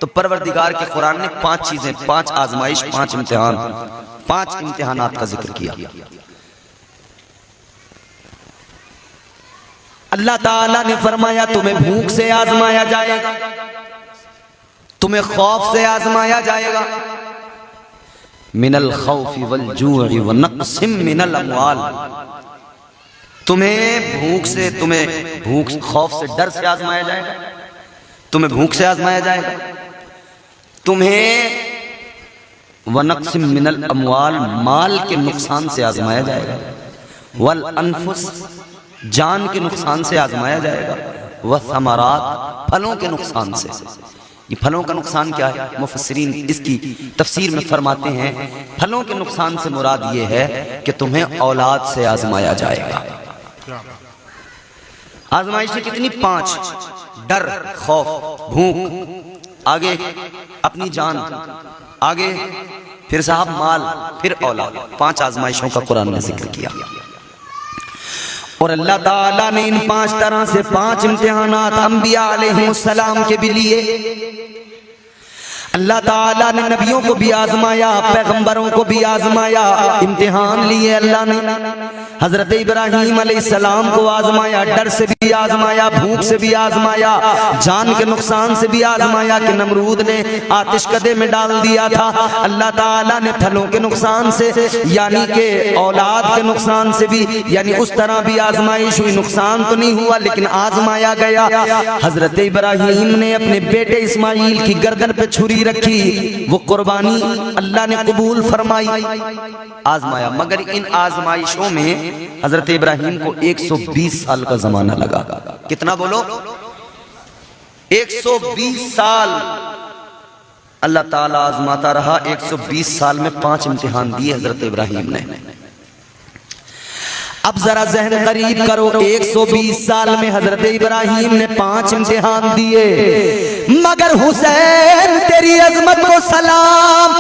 A: तो परवरदिगार के कुरान ने 5 चीजें, 5 आजमाइश, 5 इम्तिहान, 5 इम्तिहानात का जिक्र किया। अल्लाह ताला ने फरमाया तुम्हें भूख से आजमाया जाएगा, तुम्हें खौफ से आजमाया जाएगा। मिनल खौफी वल जू'i व नक़्सिम मिनल अमवाल, तुम्हें भूख से, तुम्हें भूख खौफ से, डर से आजमाया जाएगा, तुम्हें भूख से आजमाया जाएगा, तुम्हें व नक़्सिम मिनल अमवाल, माल के नुकसान से आजमाया जाएगा, वल अनफुस, जान के नुकसान से आजमाया जाएगा, व समरात, फलों के नुकसान से। ये फलों का नुकसान क्या है? मुफस्सिरीन इसकी तफसीर में फरमाते हैं फलों के नुकसान से मुराद ये है कि तुम्हें औलाद से आजमाया जाएगा। आजमाइशें कितनी? 5। डर, खौफ, भूख, आगे अपनी जान, आगे फिर साहब माल, फिर औलाद। 5 आजमाइशों का कुरान ने जिक्र किया। और अल्लाह ताला ने इन 5 तरह से 5 इम्तिहानात अंबिया अलैहिमुस्सलाम के भी लिए। अल्लाह ताला ने नबियों को भी आजमाया, पैगंबरों को भी आजमाया, इम्तिहान लिए अल्लाह ने। हजरत इब्राहीम अलैहिस्सलाम को आजमाया, डर से भी आजमाया, भूख से भी आजमाया, जान के नुकसान से भी आजमाया कि नमरूद ने आतिश कदे में डाल दिया था। अल्लाह ताला ने फलों के नुकसान से, यानी कि औलाद के नुकसान से भी, यानी उस तरह भी आजमाइश हुई, नुकसान तो नहीं हुआ लेकिन आजमाया गया। हजरत इब्राहीम ने अपने बेटे इस्माइल की गर्दन पे छुरी रखी, वो कुर्बानी अल्लाह ने कबूल फरमाई, आजमाया। मगर इन आजमाइशों में हजरत इब्राहीम को 120 साल का जमाना लगा। कितना बोलो? 120 साल अल्लाह ताला आजमाता रहा। 120 साल में 5 इम्तिहान दिए हजरत इब्राहीम ने। अब जरा जहन करीब करो, 120 साल में हजरत इब्राहीम ने 5 इम्तिहान दिए, मगर हुसैन तेरी अजमत को सलाम,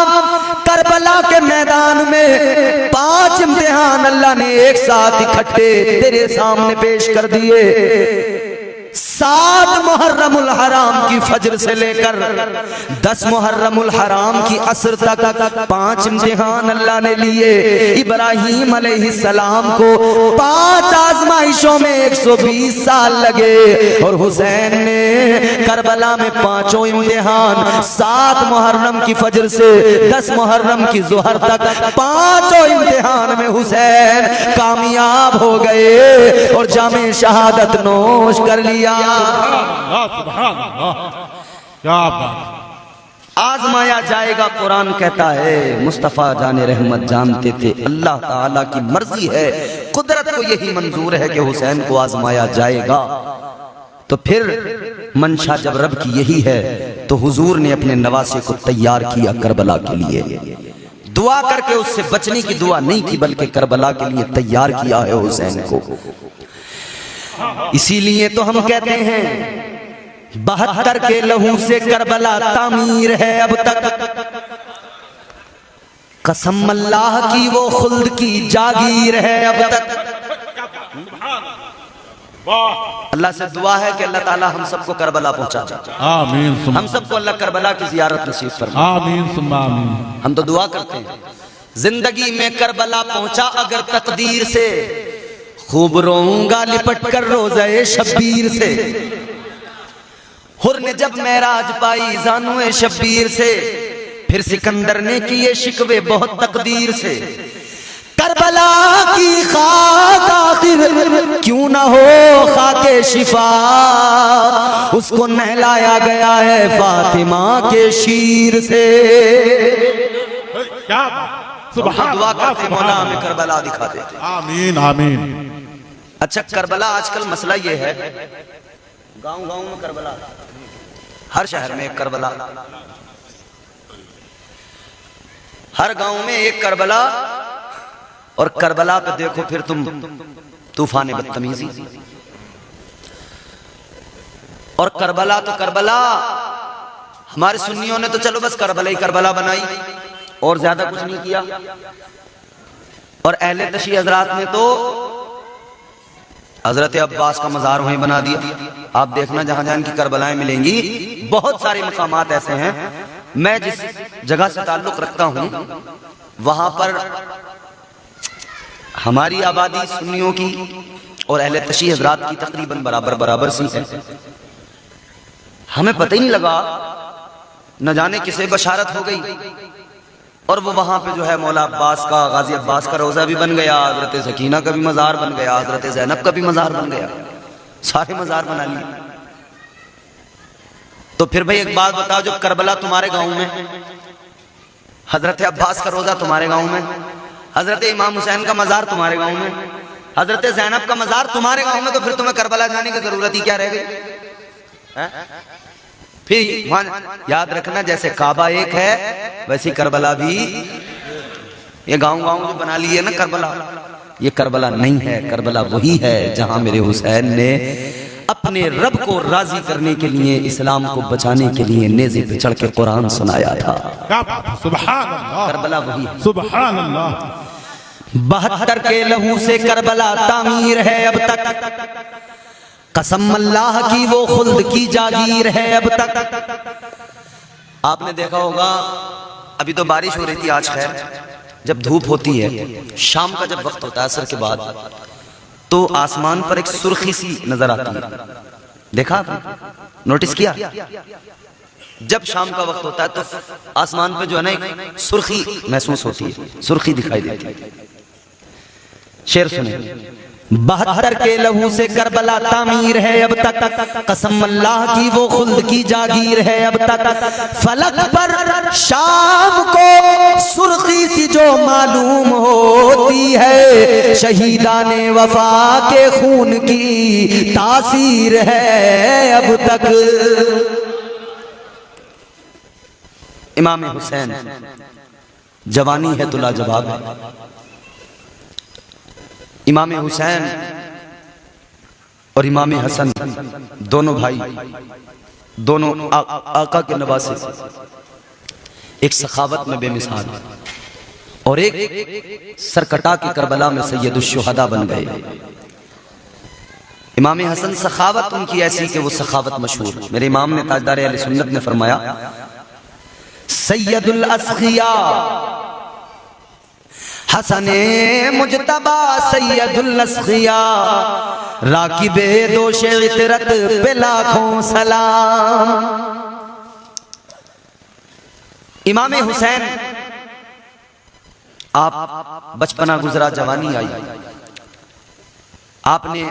A: करबला के मैदान में 5 इम्तिहान अल्लाह ने एक साथ इकट्ठे तेरे सामने पेश कर दिए। 7 मुहर्रमुल हराम की फजर से लेकर 10 मुहर्रमुल हराम की असर तक 5 इम्तिहान अल्लाह ने लिए। इब्राहीम अलैहिस्सलाम को 5 आजमाइशों में 120 साल लगे और हुसैन ने करबला में 5 इम्तिहान, 7 मुहर्रम की फजर से 10 मुहर्रम की ज़ुहर तक 5 इम्तिहान में हुसैन कामयाब हो गए और जामे शहादत नोश कर लिया।
B: सुभान अल्लाह, क्या बात।
A: आजमाया जाएगा, कुरान कहता है। मुस्तफ़ा जाने रहमत जानते थे अल्लाह ताला की मर्जी है, कुदरत को यही मंजूर है कि हुसैन को आजमाया जाएगा। तो फिर मंशा जब रब की यही है तो हुजूर ने अपने नवासे को तैयार किया करबला के लिए। दुआ करके उससे बचने की दुआ नहीं की, बल्कि करबला के लिए तैयार किया है हुसैन को। इसीलिए तो हम कहते हैं 72 के लहू से करबला तामीर है अब तक। कसम अल्लाह की वो खुल्द की जागीर है अब तक। अल्लाह से दुआ है कि अल्लाह ताला हम सबको करबला पहुंचा जाए।
B: आमीन।
A: हम सबको अल्लाह करबला की जियारत नसीब फरमाए।
B: आमीन सुम्मा आमीन।
A: हम तो दुआ करते हैं जिंदगी में करबला पहुंचा अगर तकदीर से, खूब रोऊंगा लिपट कर रोज़े शब्बीर से। हुर ने जब मेराज पाई जानुए शब्बीर से, फिर सिकंदर ने किए शिकवे बहुत तकदीर से। करबला की खाक आखिर क्यों ना हो खाके शिफा, उसको नहलाया गया है फातिमा के शीर से।
B: क्या सुभान
A: दुआ करते मौला हमें करबला दिखा दे।
B: आमीन आमीन।
A: अच्छा, करबला आजकल मसला ये है, गांव गांव में करबला, हर शहर में एक करबला, हर गांव में एक करबला। और करबला पे देखो फिर तुम तूफान बदतमीजी। और करबला तो करबला, हमारे सुन्नियों ने तो चलो बस करबला ही करबला बनाई और ज्यादा कुछ नहीं किया। और अहले तशी हजरात ने तो हजरत अब्बास का मजार वहीं बना दिया। आप देखना जहां जहां की करबलाएं मिलेंगी, बहुत सारे मकामात ऐसे हैं। मैं जिस जगह से ताल्लुक रखता हूं वहां पर हमारी आबादी सुन्नियों की और अहले तशी हजरात की तकरीबन बराबर बराबर सी है। हमें पता ही नहीं लगा, न जाने किसे बशारत हो गई और वो वहां पे जो है मौला अब्बास का, गाजी अब्बास का रोजा भी बन गया, हजरत सकीना का भी मजार बन गया, हजरत ज़ैनब का भी मजार बन गया, सारे मजार बना लिए। तो फिर भाई एक बात बताओ, जब करबला तुम्हारे गांव में, हजरत अब्बास का रोजा तुम्हारे गांव में, हजरत इमाम हुसैन का मजार तुम्हारे गांव में, हजरत ज़ैनब का मजार तुम्हारे गांव में, तो फिर तुम्हें करबला जाने की जरूरत ही क्या रह गई? फिर वहां याद रखना, जैसे काबा एक है वैसे करबला भी, ये गांव गांव जो बना लिए ना करबला, ये करबला नहीं है। करबला वही है जहां मेरे हुसैन ने अपने रब को राजी करने के लिए, इस्लाम को बचाने के लिए नेज़े पे चढ़ के कुरान सुनाया था।
B: सुभान अल्लाह,
A: करबला वही है।
B: सुभान अल्लाह।
A: 72 के लहू से करबला तामीर है अब तक, कसम अल्लाह की वो खुल्द की जागीर है अब तक। आपने देखा होगा, अभी तो बारिश हो रही थी आज, खैर जब धूप होती है, शाम का जब वक्त होता है असर के बाद, तो आसमान पर एक सुर्खी सी नजर आती है। देखा आपने, नोटिस किया? जब शाम का वक्त होता है तो आसमान पे जो है ना एक सुर्खी महसूस होती है, सुर्खी दिखाई देती है। शेर सुने, 72 के लहू से करबला तामीर है अब तक, कसम अल्लाह की वो खुल्द की जागीर है अब तक। फलक पर शाम को सुर्खी सी जो मालूम होती है, शहीदाने वफा के खून की तासीर है अब तक। इमाम हुसैन, जवानी है तो लाजवाब है। इमाम हुसैन और इमाम हसन दोनों भाई, दोनों आका के नवासे, एक सखावत में बेमिसाल और एक सरकटा की करबला में सैयदुश शुहदा बन गए। इमाम हसन सखावत उनकी ऐसी कि वो सखावत मशहूर। मेरे इमाम ने, ताजदार अहले सुन्नत ने फरमाया, सैयदुल अस्खिया हसने मुजतबा सैयदुल अस्खिया, राकिबे दोशे इतरत पे लाखों सलाम। इमाम हुसैन, आप बचपना गुजरा, जवानी आई, आपने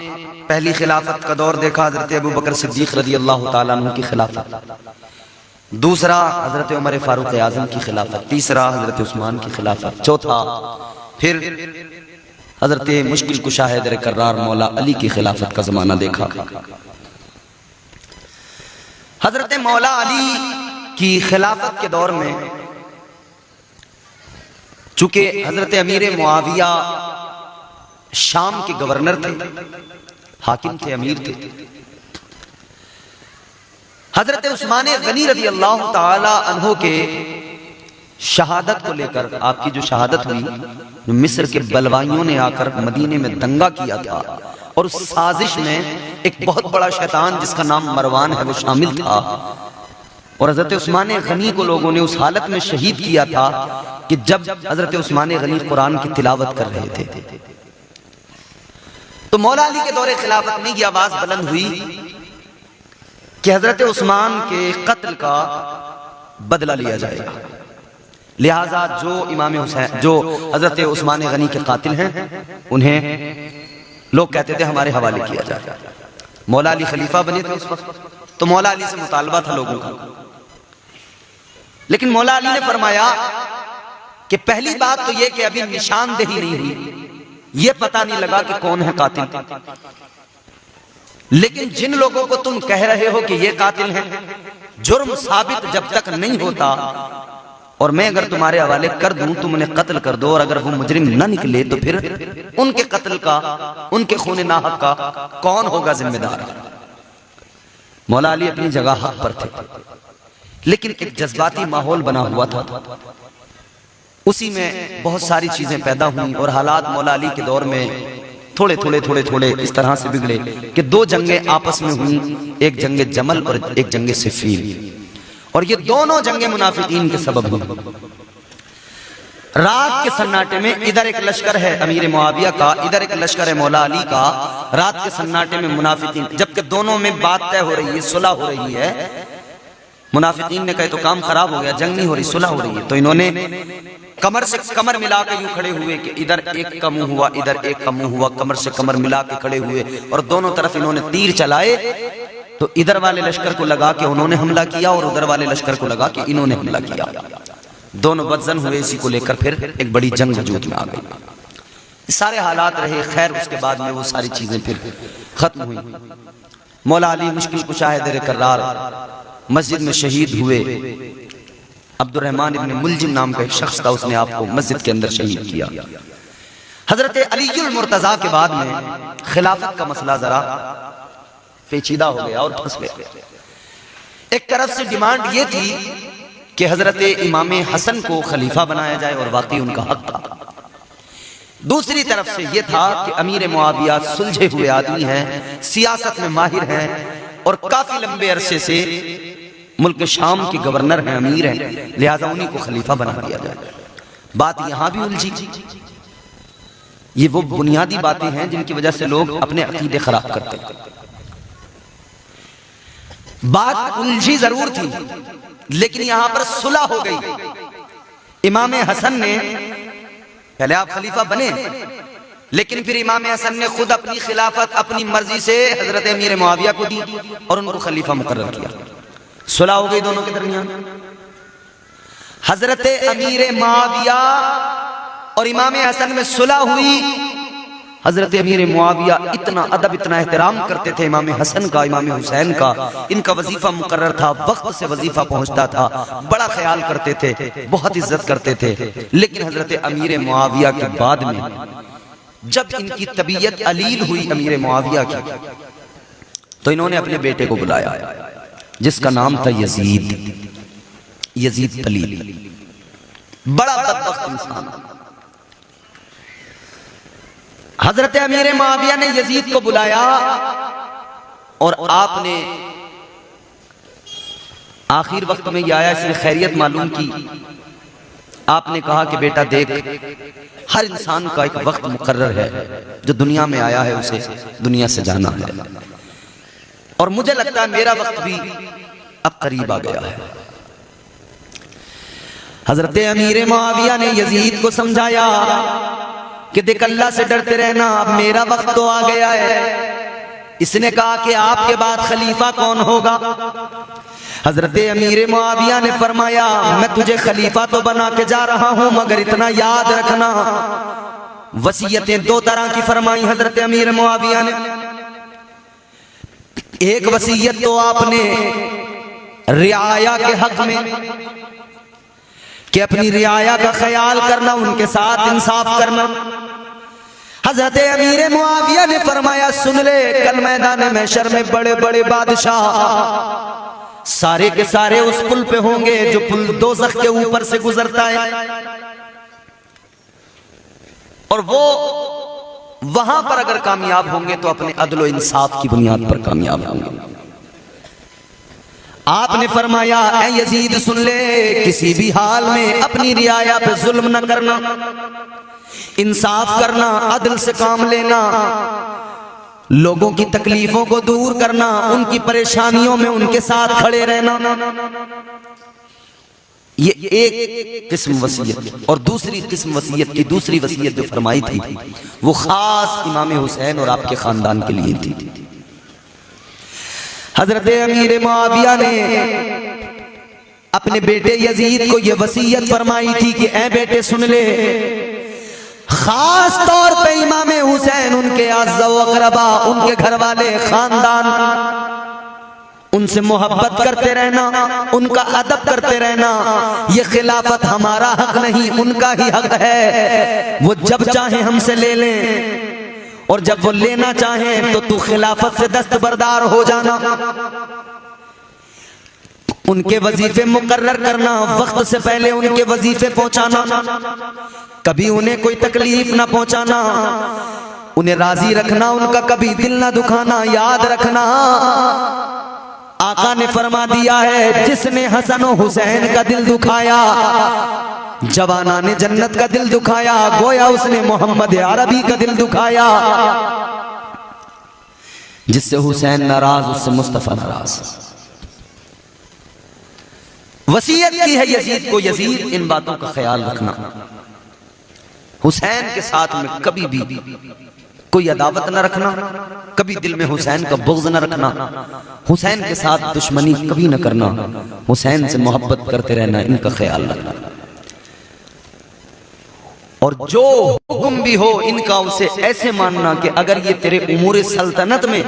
A: पहली खिलाफत का दौर देखा, हजरत अबू बकर सिद्दीक रज़ी अल्लाह ताला अन्हु की खिलाफत, दूसरा हजरत उमर फारूक आजम की खिलाफत, तीसरा हजरत उस्मान की खिलाफत, चौथा फिर हजरत मुश्किल कुशा हैदर कर्रार मौला अली की खिलाफत का जमाना देखा। हजरत मौला अली की खिलाफत के दौर में चूंकि हजरत अमीर मुआविया शाम के गवर्नर थे, हाकिम थे, अमीर थे, हजरत उस्मान गनी रज़ी अल्लाह ताला अन्हो के शहादत को लेकर, आपकी जो शहादत हुई, जो मिस्र के बलवाइयों ने आकर मदीने में दंगा किया था, और उस साजिश में एक बहुत बड़ा शैतान जिसका नाम मरवान है वो शामिल था, और हजरत उस्मान गनी को लोगों ने उस हालत में शहीद किया था कि जब हजरत उस्मान गनी कुरान की तिलावत कर रहे थे। तो मौला अली के दौरे खिलाफत में ये आवाज बुलंद हुई कि हजरत उस्मान के कत्ल का बदला लिया जाएगा, लिहाजा जो इमाम हुसैन, जो हजरत उस्मान गनी के कातिल हैं, उन्हें लोग कहते थे हमारे हवाले किया जाए। मौला अली खलीफा बने थे उस वक्त, तो मौला अली से मुतालबा था लोगों का, लेकिन मौला अली ने फरमाया कि पहली बात तो यह कि अभी निशानदेही नहीं हुई, यह पता नहीं लगा कि कौन है कातिल, लेकिन जिन लोगों को तुम कह रहे हो कि ये कातिल हैं, जुर्म साबित जब तक नहीं होता और मैं अगर तुम्हारे हवाले कर दूं, तुम उन्हें कत्ल कर दो, और अगर वो मुजरिम न निकले तो फिर उनके कत्ल का, उनके खून नाहक का कौन होगा जिम्मेदार। मौला अली अपनी जगह हक पर थे, लेकिन एक जज्बाती माहौल बना हुआ था, उसी में बहुत सारी चीजें पैदा हुई और हालात मौला अली के दौर में थोड़े थोड़े थोड़े थोड़े इस तरह से बिगड़े कि 2 जंगें आपस में हुई, एक जंगे जमल और एक जंगे सिफ़ीन, और ये दोनों जंगे मुनाफिकीन के सबब हुई। रात के सन्नाटे में इधर एक लश्कर है अमीर मुआविया का, इधर एक लश्कर है मौला अली का। रात के सन्नाटे में मुनाफिकीन, जबकि दोनों में बात तय हो रही है, सुलह हो रही है। मुनाफिकीन ने कहे तो काम खराब हो गया, जंग नहीं हो रही, सुलह हो रही है। तो इन्होंने कमर से कमर मिला के यूं खड़े हुए कि इधर एक का मुंह हुआ, इधर एक का मुंह हुआ, कमर से कमर मिला के खड़े हुए और दोनों तरफ इन्होंने तीर चलाए। तो इधर वाले लश्कर को लगा कि उन्होंने हमला किया और उधर वाले लश्कर को लगा कि इन्होंने हमला किया। दोनों बदजन हुए, इसी को लेकर फिर एक बड़ी जंग वजूद में आ गई। सारे हालात रहे। खैर उसके बाद में वो सारी चीजें फिर खत्म हुई। मौला अली मुश्किल कुशा दर करार मस्जिद में शहीद हुए। अब्दुर्रहमान इब्न मुलजिम नाम का एक शख्स था, उसने आपको मस्जिद के अंदर शहीद किया। हजरत अलीयुल मुर्तजा के बाद में खिलाफत का मसला जरा पेचीदा हो गया और फंस गया। एक तरफ से डिमांड ये थी कि हजरत इमाम हसन को खलीफा बनाया जाए और वाकई उनका हक था। दूसरी तरफ से यह था कि अमीर मुआविया सुलझे हुए आदमी हैं, सियासत में माहिर हैं और काफी लंबे अरसे से मुल्क शाम के गवर्नर हैं, अमीर हैं, लिहाजा उन्हीं को खलीफा बना दिया जाए। बात यहां भी उलझी। ये वो बुनियादी बातें हैं जिनकी वजह से लोग अपने अकीदे खराब करते हैं। बात उलझी जरूर थी, लेकिन यहां पर सुलह हो गई। इमाम हसन ने, पहले आप खलीफा बने, लेकिन फिर इमाम हसन ने खुद अपनी खिलाफत अपनी मर्जी से हजरत अमीर मुआविया को दी और उनको खलीफा मुकर्रर किया। सुलह हो गई दोनों के दरमियान। हजरत अमीर मुआविया और इमाम हसन में सुलह हुई। हजरत अमीर मुआविया इतना अदब, इतना एहतराम करते थे इमाम हसन का, इमाम हुसैन का। इनका वजीफा मुकर्रर था, वक्त से वजीफा पहुंचता था, बड़ा ख्याल करते थे, बहुत इज्जत करते थे। लेकिन हजरत अमीर मुआविया के बाद में जब इनकी तबीयत अलील हुई अमीर मुआविया की, तो इन्होंने अपने बेटे को बुलाया जिसका नाम था यजीद, यजीद तलील। बड़ा बदबख्त इंसान। हजरत अमीर मुआविया ने यजीद को बुलाया और आपने आखिर वक्त में यह आया, इसने खैरियत मालूम की। आपने कहा कि बेटा देख, हर इंसान का एक वक्त मुकर्रर है, जो दुनिया में आया है उसे दुनिया से जाना है, और मुझे लगता है मेरा वक्त भी अब करीब आ गया है। हजरत अमीर मुआविया ने यजीद को समझाया कि देख, अल्लाह से डरते रहना, अब मेरा वक्त तो आ गया है। इसने कहा कि आपके बाद खलीफा कौन होगा? हजरत अमीर मुआविया ने फरमाया, मैं तुझे खलीफा तो बना के जा रहा हूं, मगर इतना याद रखना, वसीयतें 2 तरह की फरमाई हजरत अमीर मुआविया ने। एक वसीयत तो आपने रियाया के हक में कि अपनी रियाया का ख्याल करना, उनके साथ इंसाफ करना। हजरत अमीर मुआविया ने फरमाया, सुन ले, कल मैदान महशर में बड़े बड़े बादशाह सारे के सारे उस पुल पे होंगे जो पुल दोज़ख के ऊपर से गुजरता है, और वो वहां पर अगर कामयाब होंगे तो अपने अदल व इंसाफ की बुनियाद पर कामयाब होंगे। आपने फरमाया, ऐ यजीद सुन ले, किसी भी हाल में अपनी रियाया पे जुल्म न करना, इंसाफ करना, अदल से काम लेना, लोगों की तकलीफों को दूर करना, उनकी परेशानियों में उनके साथ खड़े रहना। ये एक किस्म वसीयत। और दूसरी किस्म वसीयत की दूसरी वसीयत जो फरमाई थी वो खास इमाम हुसैन और आपके खानदान के लिए थी। हजरत अमीर मुआविया ने अपने बेटे यजीद को यह वसीयत फरमाई थी कि ऐ बेटे सुन ले, खास तौर पे इमाम हुसैन, उनके आज़्ज़ा व अक़रबा, उनके घर वाले, खानदान, उनसे मोहब्बत करते रहना, उनका अदब करते रहना। ये खिलाफत हमारा हक नहीं, उनका ही हक है। वो जब चाहे हमसे ले लें, और जब वो लेना चाहें तो तू खिलाफत से दस्तबरदार हो जाना। उनके वजीफे मुकर्रर करना, वक्त से पहले उनके वजीफे पहुंचाना, कभी उन्हें कोई तकलीफ ना पहुंचाना। उन्हें राजी रखना, उनका कभी दिल ना दुखाना, याद रखना। आका ने फरमा दिया है, जिसने हसन और हुसैन का दिल दुखाया, जवाना ने जन्नत का दिल दुखाया, गोया उसने मोहम्मद अरबी का दिल दुखाया। जिससे हुसैन नाराज, उससे मुस्तफा नाराज। वसीयत की है यजीद को, यजीद इन बातों का ख्याल रखना। हुसैन के साथ में कभी भी कोई अदावत न रखना, कभी दिल में हुसैन का बुग़्ज़ न रखना, हुसैन के साथ दुश्मनी कभी न करना, हुसैन से मोहब्बत करते रहना, इनका ख्याल रखना। और जो हुक्म भी हो इनका, उसे ऐसे मानना कि अगर ये तेरे उमूर सल्तनत में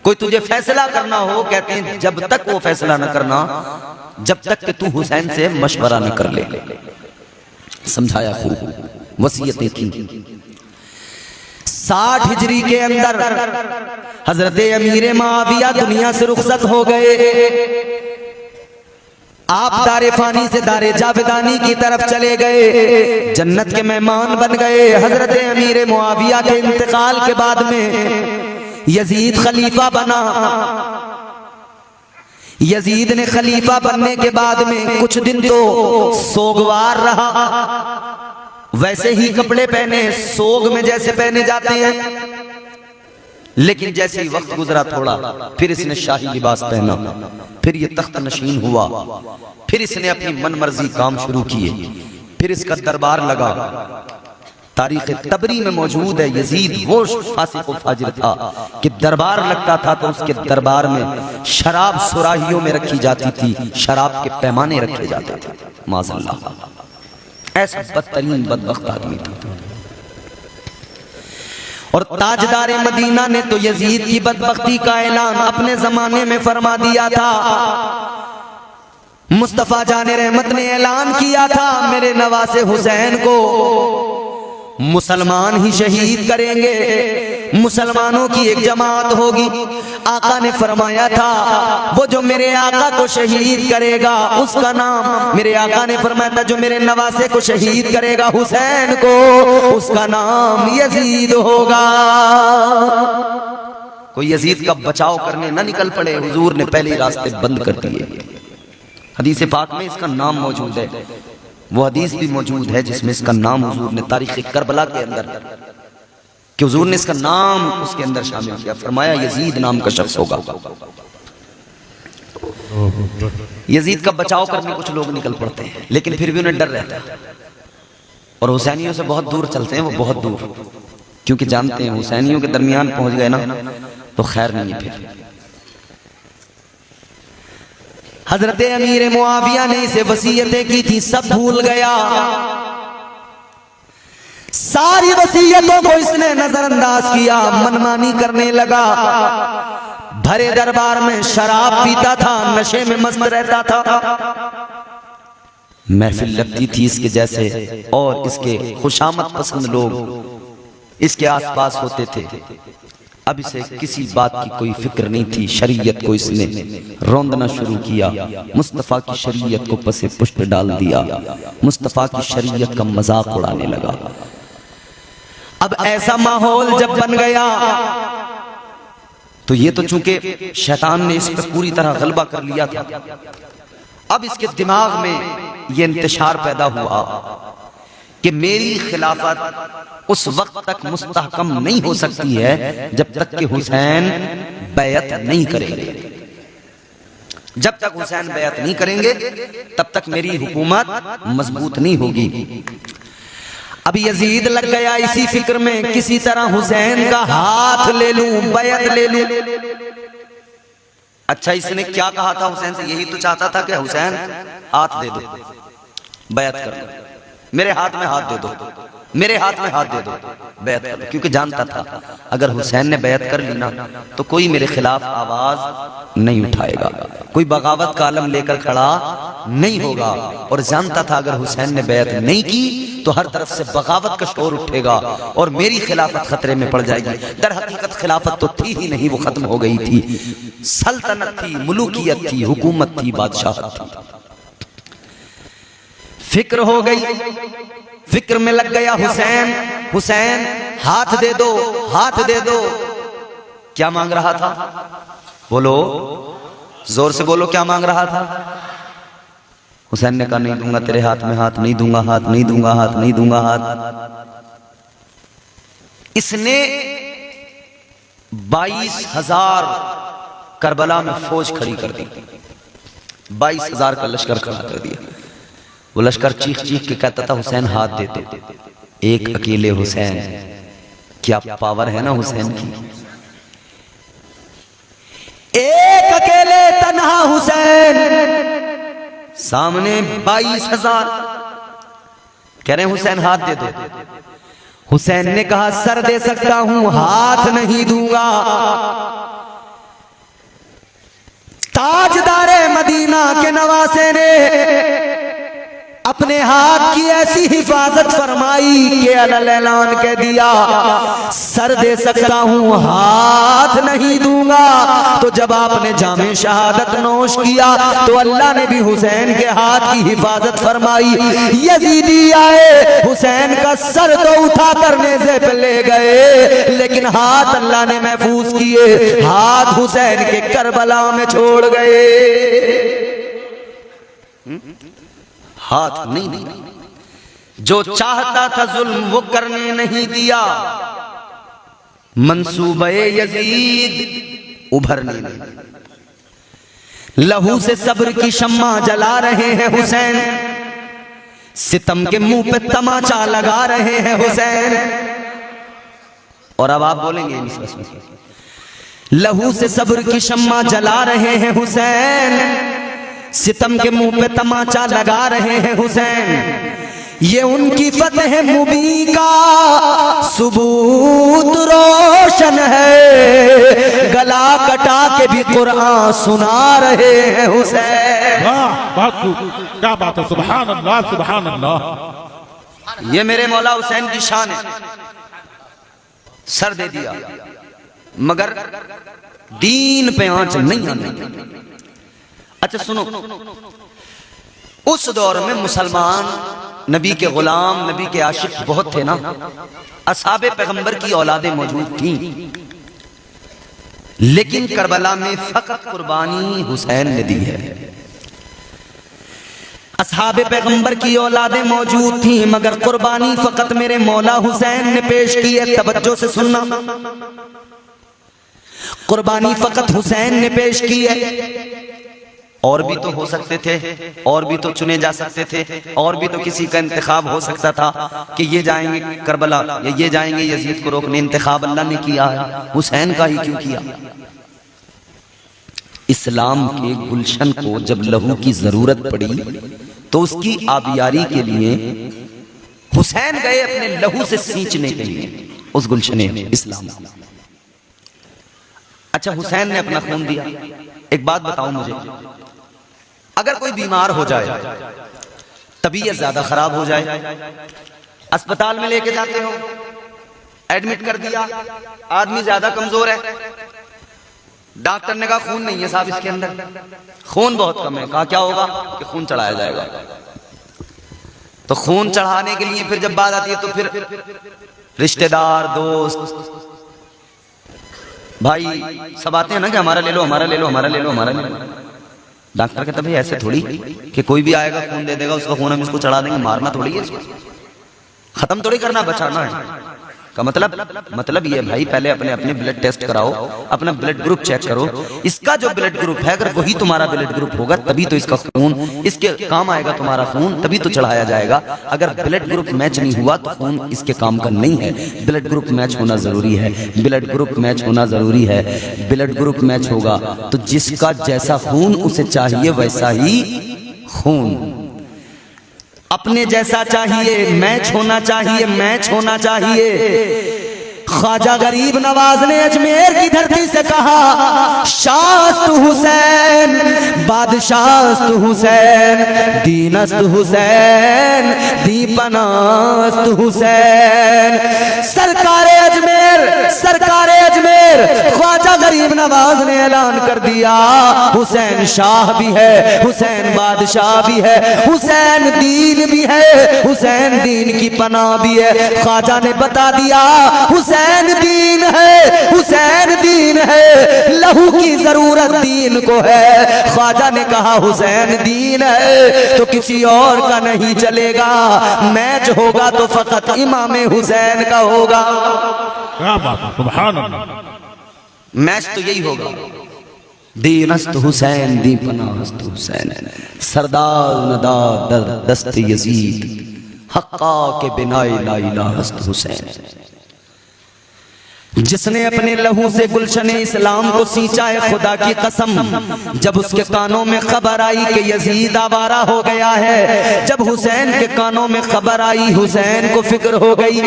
A: कोई तुझे फैसला करना हो, कहते हैं जब तक वो फैसला न करना जब तक कि तू हुसैन से मशवरा न कर ले। समझाया खूब, वसीयतें की। 60 हिजरी के अंदर हजरत अमीर मुआविया दुनिया से रुखसत हो गए। आप दारे फानी से दारे जावेदानी की तरफ चले गए, जन्नत के मेहमान बन गए। हजरत अमीर मुआविया के इंतकाल के बाद में यजीद खलीफा बना। यजीद ने खलीफा बनने के बाद में कुछ दिन तो सोगवार रहा, वैसे ही कपड़े पहने, सोग में जैसे पहने जाते हैं। लेकिन जैसे ही वक्त गुजरा थोड़ा, फिर इसने शाही लिबास पहना, फिर ये तख्त नशीन हुआ, फिर इसने अपनी मनमर्जी काम शुरू किए, फिर इसका दरबार लगा। तारीख तबरी में मौजूद है, यजीद वो फासिक व फाजिर था कि दरबार लगता था तो उसके दरबार में शराब सुराहियों में रखी जाती थी, शराब के पैमाने रखे जाते थे। माज़अल्लाह, ऐसा बदतरीन बदबख्त आदमी था। और ताजदारे मदीना ने तो यजीद की बदबख्ती का ऐलान अपने जमाने में फरमा दिया था। मुस्तफा जाने रहमत ने ऐलान किया था, मेरे नवासे हुसैन को मुसलमान ही शहीद करेंगे, मुसलमानों की एक जमात होगी। आका ने फरमाया था, वो जो मेरे आका को शहीद करेगा उसका नाम, मेरे आका ने फरमाया था जो मेरे नवासे को शहीद करेगा हुसैन को, उसका नाम यजीद होगा। कोई यजीद का बचाव करने न निकल पड़े, हुजूर ने पहले ही रास्ते बंद कर दिए। हदीस पाक में इसका नाम मौजूद है, वो हदीस भी मौजूद है जिसमें इसका नाम हुजूर ने तारीख करबला के अंदर, कि हुजूर ने इसका नाम उसके अंदर शामिल किया। फरमाया यजीद नाम का शख्स होगा। यजीद का बचाव करने कुछ लोग निकल पड़ते हैं, लेकिन फिर भी उन्हें डर रहता है और हुसैनियों से बहुत दूर चलते हैं, वो बहुत दूर, क्योंकि जानते हैं हुसैनियों के दरमियान पहुंच गए ना तो खैर नहीं है। फिर हजरत अमीर मुआविया ने इसे वसीयतें की थी, सब भूल गया। सारी वसीयतों को इसने नजरअंदाज किया, मनमानी करने लगा। भरे दरबार में शराब पीता था, नशे में मस्त रहता था। महफिल लगती थी इसके जैसे, और इसके खुशामद पसंद लोग इसके आसपास होते थे। अब इसे किसी बात की कोई फिक्र नहीं थी। शरीयत को इसने रौंदना शुरू किया, मुस्तफ़ा की शरीयत को पसे पुष्ट डाल दिया, मुस्तफ़ा की शरीयत का मजाक उड़ाने लगा। अब ऐसा माहौल जब बन गया तो ये तो चूंकि शैतान ने इस पर पूरी तरह गलबा कर लिया था, अब इसके दिमाग में ये इंतशार पैदा हुआ कि मेरी खिलाफत उस वक्त तक मुस्तहकम नहीं हो सकती है जब तक कि हुसैन बैअत नहीं करेंगे। जब तक हुसैन बैअत नहीं करेंगे तब तक मेरी हुकूमत मजबूत नहीं होगी। अब यजीद लग गया इसी फिक्र में, किसी तरह हुसैन का हाथ ले लूं, बैअत ले लूं। अच्छा, इसने क्या कहा था हुसैन से? यही तो चाहता था कि हुसैन हाथ दे दो, बैअत कर दो, मेरे हाथ में हाथ दे दो, मेरे हाथ में हाथ दे दो, बैअत कर दो। क्योंकि जानता था अगर हुसैन ने बैअत कर ली ना तो कोई मेरे खिलाफ आवाज नहीं उठाएगा, कोई बगावत का आलम लेकर खड़ा नहीं होगा। और जानता था अगर हुसैन ने बैअत नहीं की तो हर तरफ से बगावत का शोर उठेगा और मेरी खिलाफत खतरे में पड़ जाएगी। दर हकीकत खिलाफत तो थी ही नहीं, वो खत्म हो गई थी। सल्तनत थी, मुलूकियत थी, हुकूमत थी, बादशाहत थी। फिक्र हो गई, फिक्र में लग गया हुसैन। हुसैन हाथ दे दो, हाथ दे दो। क्या मांग रहा था? बोलो, जोर से बोलो, क्या मांग रहा था? हुसैन ने कहा नहीं दूंगा तेरे हाथ में, हाथ नहीं दूंगा, हाथ नहीं दूंगा, हाथ नहीं दूंगा, हाथ। इसने 22,000 करबला में फौज खड़ी कर दी, 22,000 का लश्कर खड़ा कर दिया। वो लश्कर चीख चीख के कहता था हुसैन हाथ दे दो। एक अकेले हुसैन, क्या पावर है ना हुसैन की। एक अकेले तन्हा हुसैन, सामने 22,000 कह रहे हैं हुसैन हाथ दे दो। हुसैन ने कहा सर दे सकता हूं, हाथ नहीं दूंगा। ताजदारे मदीना के नवासे ने अपने हाथ की ऐसी हिफाजत फरमाई कि ऐलान कह दिया सर दे सकता हूं, हाथ नहीं दूंगा। तो जब आपने जामे शहादत नोश किया तो अल्लाह ने भी हुसैन के हाथ की हिफाजत फरमाई। यजीदी आए, हुसैन का सर तो उठा करने से ले गए, लेकिन हाथ अल्लाह ने महफूज किए, हाथ हुसैन के करबला में छोड़ गए। हाथ नहीं दिया, जो चाहता था जुल्म वो करने नहीं दिया। मंसूबे यजीद उभरने नहीं। लहू से सब्र की शम्मा जला रहे हैं हुसैन, सितम के मुंह पे तमाचा लगा रहे हैं हुसैन। और अब आप बोलेंगे लहू से सब्र की शम्मा जला रहे हैं हुसैन, सितम के मुंह पे तमाचा लगा रहे हैं हुसैन। ये उनकी फतह मुबी का सबूत रोशन है, गला कटा के भी कुरान सुना रहे हैं हुसैन।
B: बहुत खूब, क्या बात है, सुभान अल्लाह, सुभान अल्लाह।
A: ये मेरे मौला हुसैन की शान है। सर दे दिया मगर दीन पे आंच नहीं आने। अच्छा सुनो, उस दौर में मुसलमान नबी के गुलाम, नबी के आशिक बहुत थे ना। असहाबे पैगंबर की औलादें मौजूद थीं, लेकिन करबला में फकत कुर्बानी हुसैन ने दी है। असहाबे पैगंबर की औलादें मौजूद थीं, मगर कुर्बानी फकत मेरे मौला हुसैन ने पेश की है। तवज्जो से सुनना, कुर्बानी फकत हुसैन ने पेश की है। और भी तो हो सकते थे, और भी तो चुने जा सकते थे, और भी तो किसी का इंतखाब हो सकता था कि ये जाएंगे करबला या ये जाएंगे यजीद को रोकने। इंतखाब अल्लाह ने किया है, हुसैन का ही क्यों किया? इस्लाम के गुलशन को जब लहू की जरूरत पड़ी तो उसकी आबियारी के लिए हुसैन गए अपने लहू से सींचने के लिए उस गुलशन इस्लाम। अच्छा, हुसैन ने अपना खून दिया। एक बात बताओ मुझे, अगर कोई बीमार हो जाए, तबीयत ज्यादा खराब हो जाए, अस्पताल में लेके जाते हो, एडमिट कर दिया, आदमी ज्यादा कमजोर है, डॉक्टर ने कहा खून नहीं है साहब इसके अंदर, खून बहुत कम है। कहा क्या होगा? कि खून चढ़ाया जाएगा। तो खून चढ़ाने के लिए फिर जब बात आती है तो फिर रिश्तेदार, दोस्त, भाई सब आते हैं ना कि हमारा ले लो, हमारा ले लो, हमारा ले लो, हमारा ले लो। डॉक्टर कहता भाई ऐसे थोड़ी कि कोई भी आएगा खून दे देगा, उसका खून हम इसको चढ़ा देंगे। मारना थोड़ी है इसको, खत्म थोड़ी करना, बचाना है। का मतलब ये भाई पहले अपने अपने ब्लड टेस्ट कराओ, अपना ब्लड ग्रुप चेक करो। इसका जो ब्लड ग्रुप है अगर वही तुम्हारा ब्लड ग्रुप होगा तभी तो इसका खून इसके काम आएगा, तुम्हारा खून तभी तो चढ़ाया जाएगा। अगर ब्लड ग्रुप मैच नहीं हुआ तो खून इसके काम का नहीं है। ब्लड ग्रुप मैच होना जरूरी है, ब्लड ग्रुप मैच होना जरूरी है। ब्लड ग्रुप मैच होगा तो जिसका जैसा खून उसे चाहिए वैसा ही खून, अपने जैसा चाहिए, मैच होना चाहिए, मैच होना चाहिए। ख्वाजा गरीब नवाज ने अजमेर की धरती से कहा, शास्त हुसैन, बादशाहस्त हुसैन, दीनस्त हुसैन, दीपनास्त हुसैन। सरकारे अजमेर, सरकारे अजमेर, देर ख्वाजा गरीब नवाज ने ऐलान कर दिया, हुसैन शाह भी है, हुसैन बादशाह भी है, हुसैन दीन भी है, हुसैन दीन की पनाह भी है। ख्वाजा ने बता दिया हुसैन दीन है, हुसैन दीन है, लहू की जरूरत दीन को है। ख्वाजा ने कहा हुसैन दीन है तो किसी और का नहीं चलेगा, मैच होगा तो फकत इमाम हुसैन का होगा।
B: क्या बात है, सुभान अल्लाह।
A: मैच तो यही होगा, दीनस्त हुसैन दी पनाहस्त हुसैन, सरदार नदा दस्त यजीद, हक्का के बिनाए ला इलाहस्त हुसैन। जिसने अपने लहू से गुलशन इस्लाम को सींचा है, खुदा की कसम, जब उसके कानों में खबर आई कि यजीद आवारा हो गया है, जब हुसैन के कानों में खबर आई, हुसैन को फिक्र हो गई।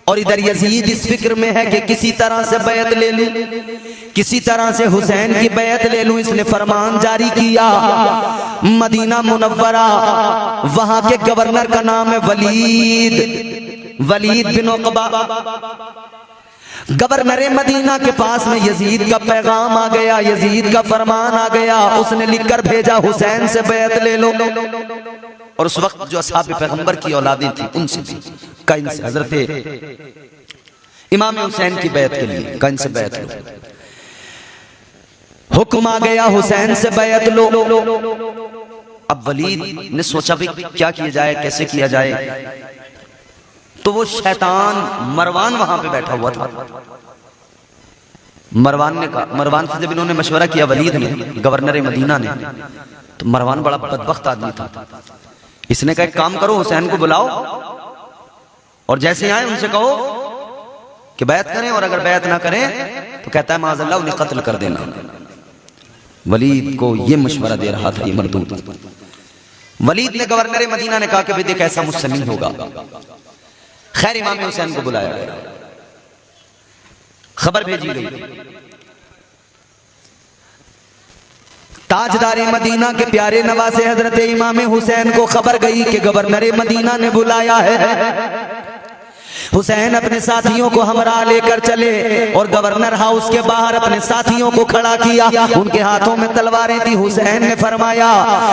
A: और इधर यजीद इस फिक्र में है कि किसी तरह से बैत ले लूं, किसी तरह से हुसैन की बैत ले लूं। इसने फरमान जारी किया, मदीना मुनव्वरा, वहां के गवर्नर का नाम है वलीद बिन उक़बा। गवर्नर मदीना के पास में यजीद का पैगाम आ गया, यजीद का फरमान आ गया। उसने लिखकर भेजा हुसैन से बैत ले लो। और उस वक्त जो असहाब पैगंबर की औलादें थी उनसे भी कहीं से हजरत इमाम हुसैन की बैत के लिए कहीं से बैत लो। हुक्म आ गया हुसैन से बैत लो। अब वलीद ने सोचा भी क्या किया जाए, कैसे किया जाए। तो वो शैतान मरवान वहां पे बैठा हुआ था। मरवान ने कहा, मरवान से जब इन्होंने मशवरा किया वलीद ने, गवर्नर मदीना ने, तो मरवान बड़ा बदबख्त आदमी था। इसने कहा एक काम करो, हुसैन को बुलाओ और जैसे आए उनसे कहो कि बैत करें, और अगर बैत ना करें तो कहता है माज़अल्लाह उन्हें कत्ल कर देना। वलीद को यह मशवरा दे रहा था ये मरदूद। वलीद ने गवर्नर मदीना ने कहा कि भाई देख ऐसा मुझसे नहीं होगा। खैर इमाम हुसैन को बुलाया गया, खबर भेजी गई। ताजदारे मदीना के प्यारे नवासे हजरत इमाम हुसैन को खबर गई कि गवर्नर मदीना ने बुलाया है। हुसैन अपने साथियों को हमरा लेकर चले और गवर्नर हाउस के बाहर अपने साथियों को खड़ा किया। उनके हाथों में तलवारें थी। हुसैन ने फरमाया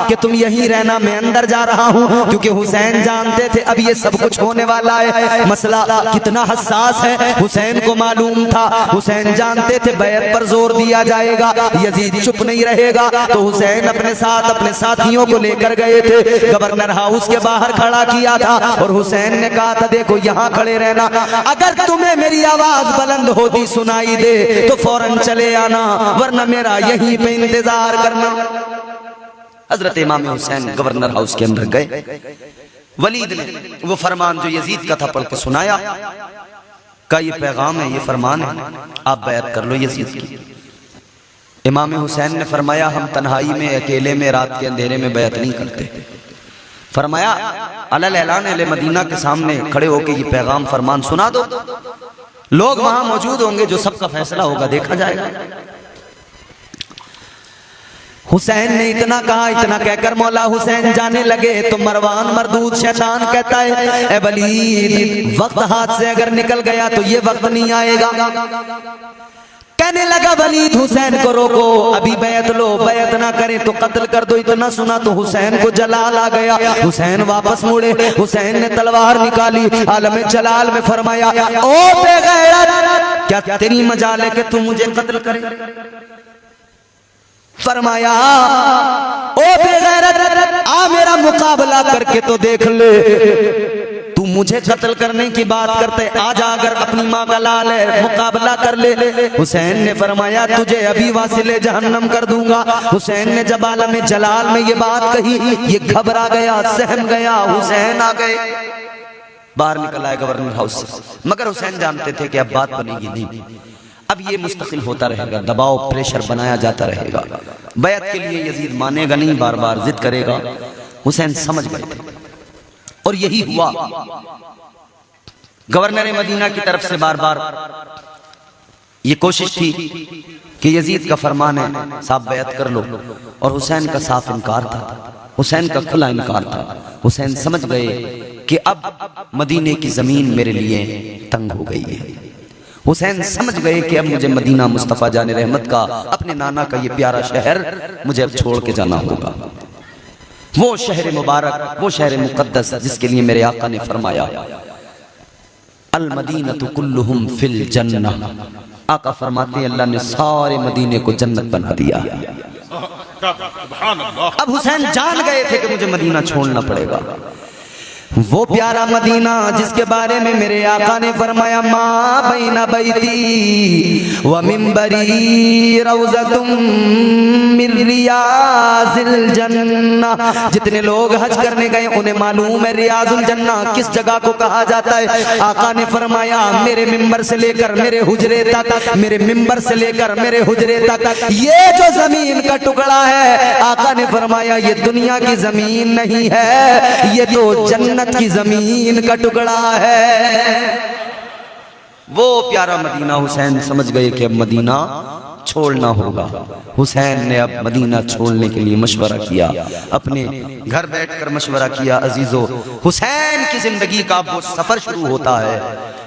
A: कि तुम यहीं रहना, मैं अंदर जा रहा हूं, क्योंकि हुसैन जानते थे अब ये सब कुछ होने वाला है। मसला कितना हसास है हुसैन को मालूम था। हुसैन जानते थे बैत पर जोर दिया जाएगा, यजीद चुप नहीं रहेगा। तो हुसैन अपने साथ अपने साथियों को लेकर गए थे, गवर्नर हाउस के बाहर खड़ा किया था और हुसैन ने कहा था देखो यहाँ खड़े रहना, अगर तुम्हें मेरी आवाज बुलंद होती सुनाई दे तो फौरन चले आना, वरना मेरा यहीं पे इंतजार करना। हजरत इमाम हुसैन गवर्नर हाउस के अंदर गए। वलीद ने वो फरमान जो यजीद का था पढ़ के सुनाया, का ये पैगाम है, ये फरमान है, आप बैत कर लो यजीद की। इमाम हुसैन ने फरमाया हम तन्हाई में अकेले में रात के अंधेरे में बैत नहीं करते। फरमाया अलल ऐलान अहले मदीना के सामने खड़े होकर ये पैगाम फरमान सुना दो, लोग वहां मौजूद होंगे, जो सबका फैसला होगा देखा जाएगा। हुसैन ने इतना कहा, इतना कहकर मौला हुसैन जाने लगे तो मरवान मरदूद शैतान कहता है ए वलीद, वक्त हाथ से अगर निकल गया तो ये वक्त नहीं आएगा। कहने लगा वलीद हुसैन को रोको, अभी बैत लो, बैत ना करे तो कत्ल कर दो। इतना सुना तो हुसैन को जलाल आ गया। हुसैन वापस मुड़े, हुसैन ने तलवार निकाली, आलम जलाल में फरमाया ओ बेगैरत, क्या तेरी मजाल है कि तू मुझे कत्ल करे। फरमाया ओ बेगैरत, आ मेरा मुकाबला करके तो देख ले, तू मुझे कत्ल करने की बात करते, आजा अगर अपनी माँ का लाल है मुकाबला कर ले। हुसैन ने फरमाया तुझे अभी वासिले जहन्नम कर दूंगा। हुसैन ने जब आलम जलाल में ये बात कही, ये घबरा गया, सहम गया। हुसैन आ गए, बाहर निकल आए गवर्नर हाउस से। मगर हुसैन जानते थे कि अब बात बनेगी नहीं, अब ये मुस्तकिल होता रहेगा, दबाव प्रेशर बनाया जाता रहेगा। बैत के लिए यजीद मानेगा नहीं, बार बार जिद करेगा। हुसैन समझ गए थे और यही हुआ। गवर्नर मदीना की तरफ से बार बार ये कोशिश थी कि यजीद का फरमान है साहब बैत कर लो, और हुसैन का साफ इनकार था, हुसैन का खुला इनकार था। हुसैन समझ गए कि अब मदीने की जमीन मेरे लिए तंग हो गई है। हुसैन समझ गए कि अब मुझे मदीना मुस्तफ़ा जाने रहमत का, अपने नाना का ये प्यारा शहर मुझे अब छोड़ के जाना होगा। वो शहर मुबारक, वो शहर मुक़द्दस जिसके लिए मेरे आका ने फरमाया अल मदीनतु कुल्लुहुम फिल जन्नह। आका फरमाते हैं अल्लाह ने सारे मदीने को जन्नत बना दिया। अब हुसैन जान गए थे कि मुझे मदीना छोड़ना पड़ेगा। वो प्यारा मदीना जिसके बारे में मेरे आका ने फरमाया मा बैना बैती व मिंबरी रौज़तुम मिन रियाज़िल जन्नह। जितने लोग हज करने गए उन्हें मालूम है रियाज़ुल जन्नह किस जगह को कहा जाता है। आका ने फरमाया मेरे मिंबर से लेकर मेरे हुजरे तक, मेरे मिंबर से लेकर मेरे हुजरे तक ये जो जमीन का टुकड़ा है, आका ने फरमाया ये दुनिया की जमीन नहीं है, ये तो जन्नत की जमीन का टुकड़ा है। वो प्यारा मदीना हुसैन समझ गए कि अब मदीना छोड़ना होगा। हुसैन ने अब मदीना छोड़ने के लिए मशवरा किया, अपने घर बैठकर मशवरा किया। अजीजों, हुसैन की जिंदगी का वो सफर शुरू होता है,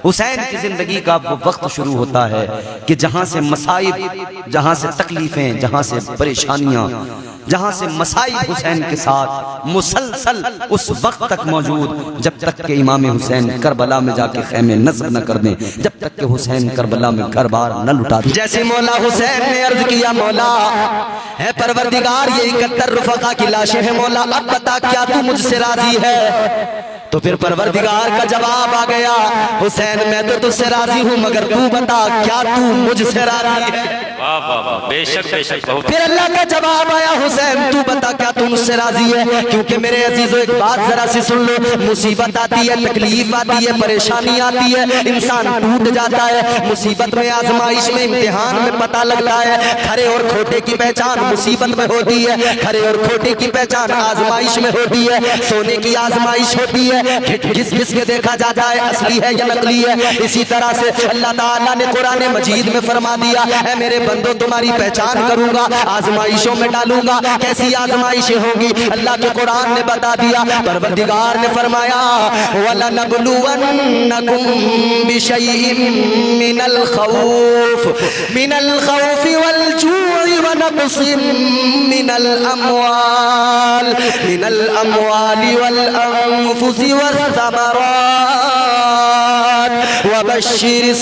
A: हुसैन की जिंदगी का वो वक्त शुरू होता है कि जहां से मसाइब, जहां से तकलीफें, जहां से परेशानियां, जहां से मसाइब हुसैन के साथ मुसलसल उस वक्त तक मौजूद जब तक के इमाम हुसैन करबला में जाके खैमे नस्ब न कर दें, जब तक के हुसैन करबला में घर बार न लुटा दें। जैसे मौला हुसैन ने अर्ज किया मौला है परवरदिगार ये 71 रुफका की लाशें हैं मौला, अब बता क्या तू मुझसे राजी है? तो फिर परवरदिगार का जवाब आ गया हुसैन मैं तो तुझसे राजी हूँ मगर तू बता क्या तू मुझसे राजी है?
C: वाह वाह वाह, बेशक बेशक।
A: फिर अल्लाह का जवाब आया हुसैन तू बता क्या तू मुझसे राजी है? क्योंकि मेरे अजीजों एक बात जरा सी सुन लो, मुसीबत आती है, तकलीफ आती है, परेशानी आती है, इंसान टूट जाता है। मुसीबत में, आजमाइश में, इम्तिहान में पता लगता है खरे और खोटे की पहचान मुसीबत में होती है, खरे और खोटे की पहचान आजमाइश में होती है। सोने की आजमाइश होती है, घिस घिस के देखा जाता है असली है या नकली है। इसी तरह से अल्लाह ताला ने कुरान मजीद में फरमा दिया है मेरे बंदो तुम्हारी पहचान करूंगा, आजमाइशों में डालूंगा। कैसी आजमाइशें होंगी अल्लाह के कुरान ने बता दिया। परवरदिगार ने फरमाया वलनबलुवन्नकुम बिशैइन मिनल खौफ वल जू'i व नक़्सिन मिनल अमवाली वल अनफुसि वस्समरात वबश्शिरिस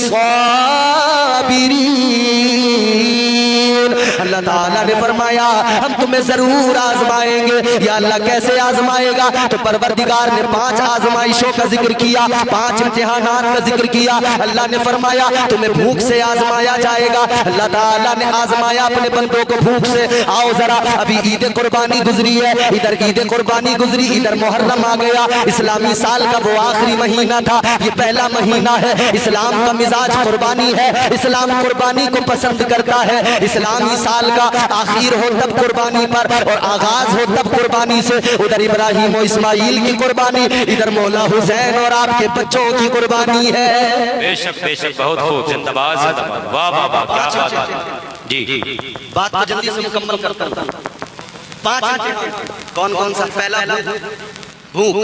A: साबिरीन। अल्लाह ताला ने फरमाया हम तुम्हें जरूर आजमाएंगे। या अल्लाह कैसे आजमाएगा? तो परवरदिगार ने 5 आजमाइशों का जिक्र किया, 5 इम्तिहानात का जिक्र किया। अल्लाह ने फरमाया तुम्हें भूख से आजमाया जाएगा। अल्लाह ताला ने आजमाया अपने बंदों को भूख से। आओ जरा, अभी ईद कुर्बानी गुजरी है, इधर ईद कुर्बानी गुजरी, इधर मुहर्रम आ गया। इस्लामी साल का वो आखिरी महीना था, ये पहला महीना है। इस्लाम का मिजाज कुर्बानी है, इस्लाम कुर्बानी को पसंद करता है। इस्लामी साल का आखिर हो तब कुर्बानी पर और आगाज हो तब कुर्बानी से। उधर इब्राहिम और इस्माइल की कुर्बानी, इधर मौला हुसैन और आपके बच्चों की कुर्बानी है।
C: बेशक बेशक, बहुत खूब, जिंदाबाद जिंदाबाद, वाह वाह वाह, क्या बात है जी।
A: बात को जल्दी से मुकम्मल करता हूं। 5 कौन कौन सा? पहला भूख।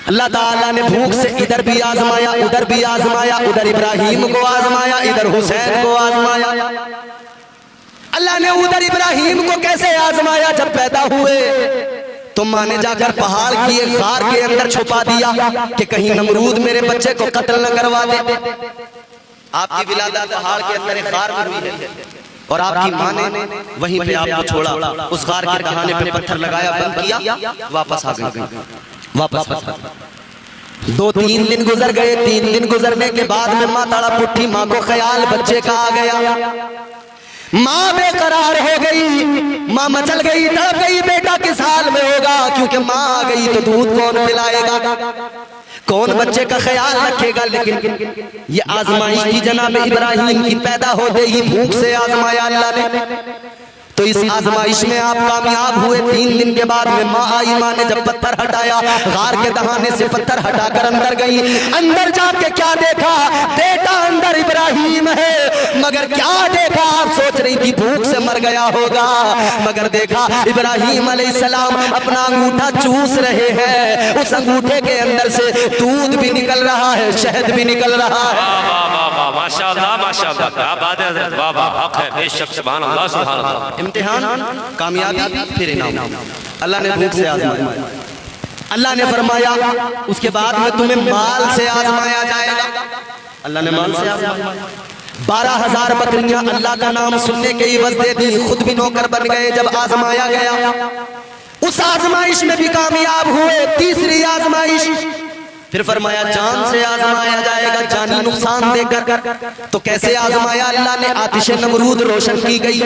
A: अल्लाह ताला ने भूख से इधर भी आजमाया, उधर भी आजमाया, उधर इब्राहिम को आजमाया, इधर हुसैन को आजमाया। अल्लाह ने उधर इब्राहिम को कैसे आजमाया? जब पैदा हुए तो माँ ने जाकर पहाड़ की एक गार के अंदर छुपा दिया कि कहीं नमरूद मेरे बच्चे को कत्ल न करवा दे। आपकी विलादत पहाड़ के अंदर एक गार में हुई है और आपकी माँ ने वहीं पे आपको छोड़ा, उस गार के कहाने पे पत्थर लगाया, बंद किया, वापस आ गए। वापस 2-3 दिन गुजर गए। 3 दिन गुजरने के बाद में माँ तड़प उठी, माँ को ख्याल बच्चे का आ गया। माँ बेकरार हो गई, माँ मचल गई, तड़प गई, बेटा किस हाल में होगा? क्योंकि माँ आ गई तो दूध कौन पिलाएगा, कौन बच्चे का ख्याल रखेगा? लेकिन ये आजमाइश की जनाब इब्राहिम की पैदा होते ही भूख से आजमाया अल्लाह ने। तो इस आजमाइश में आप कामयाब हुए। 3 दिन के बाद में माँ आई, माँ ने जब पत्थर हटाया, गार के दहाने से पत्थर हटाकर अंदर गई। अंदर जाके क्या देखा? बेटा अंदर इब्राहिम है, मगर क्या देखा? आप सोच रही थी भूख से मर गया होगा, मगर देखा इब्राहिम अलैहिस्सलाम अपना अंगूठा चूस रहे हैं। उस अंगूठे के अंदर से दूध भी निकल रहा है, शहद भी निकल रहा है।
C: माशाअल्लाह माशाअल्लाह, क्या बात है हज़रत, वाह वाह, हक है बेशक, सुभान अल्लाह सुभान अल्लाह।
A: इम्तिहान, कामयाबी, फिर इनाम। अल्लाह ने भूख से आजमाया, अल्लाह ने फरमाया उसके बाद में तुम्हें माल से आजमाया जाएगा। अल्लाह ने माल से आजमाया। 12,000 बकरियां अल्लाह का नाम सुनने के ही वजह दी, खुद भी नौकर बन गए। जब आजमाया गया, उस आजमाइश में भी कामयाब हुए। तीसरी आजमाइश, फिर फरमाया जान से आजमाया जाएगा, जानी नुकसान देकर। तो कैसे आजमाया? अल्लाह ने आतिश नमरूद रोशन की गई।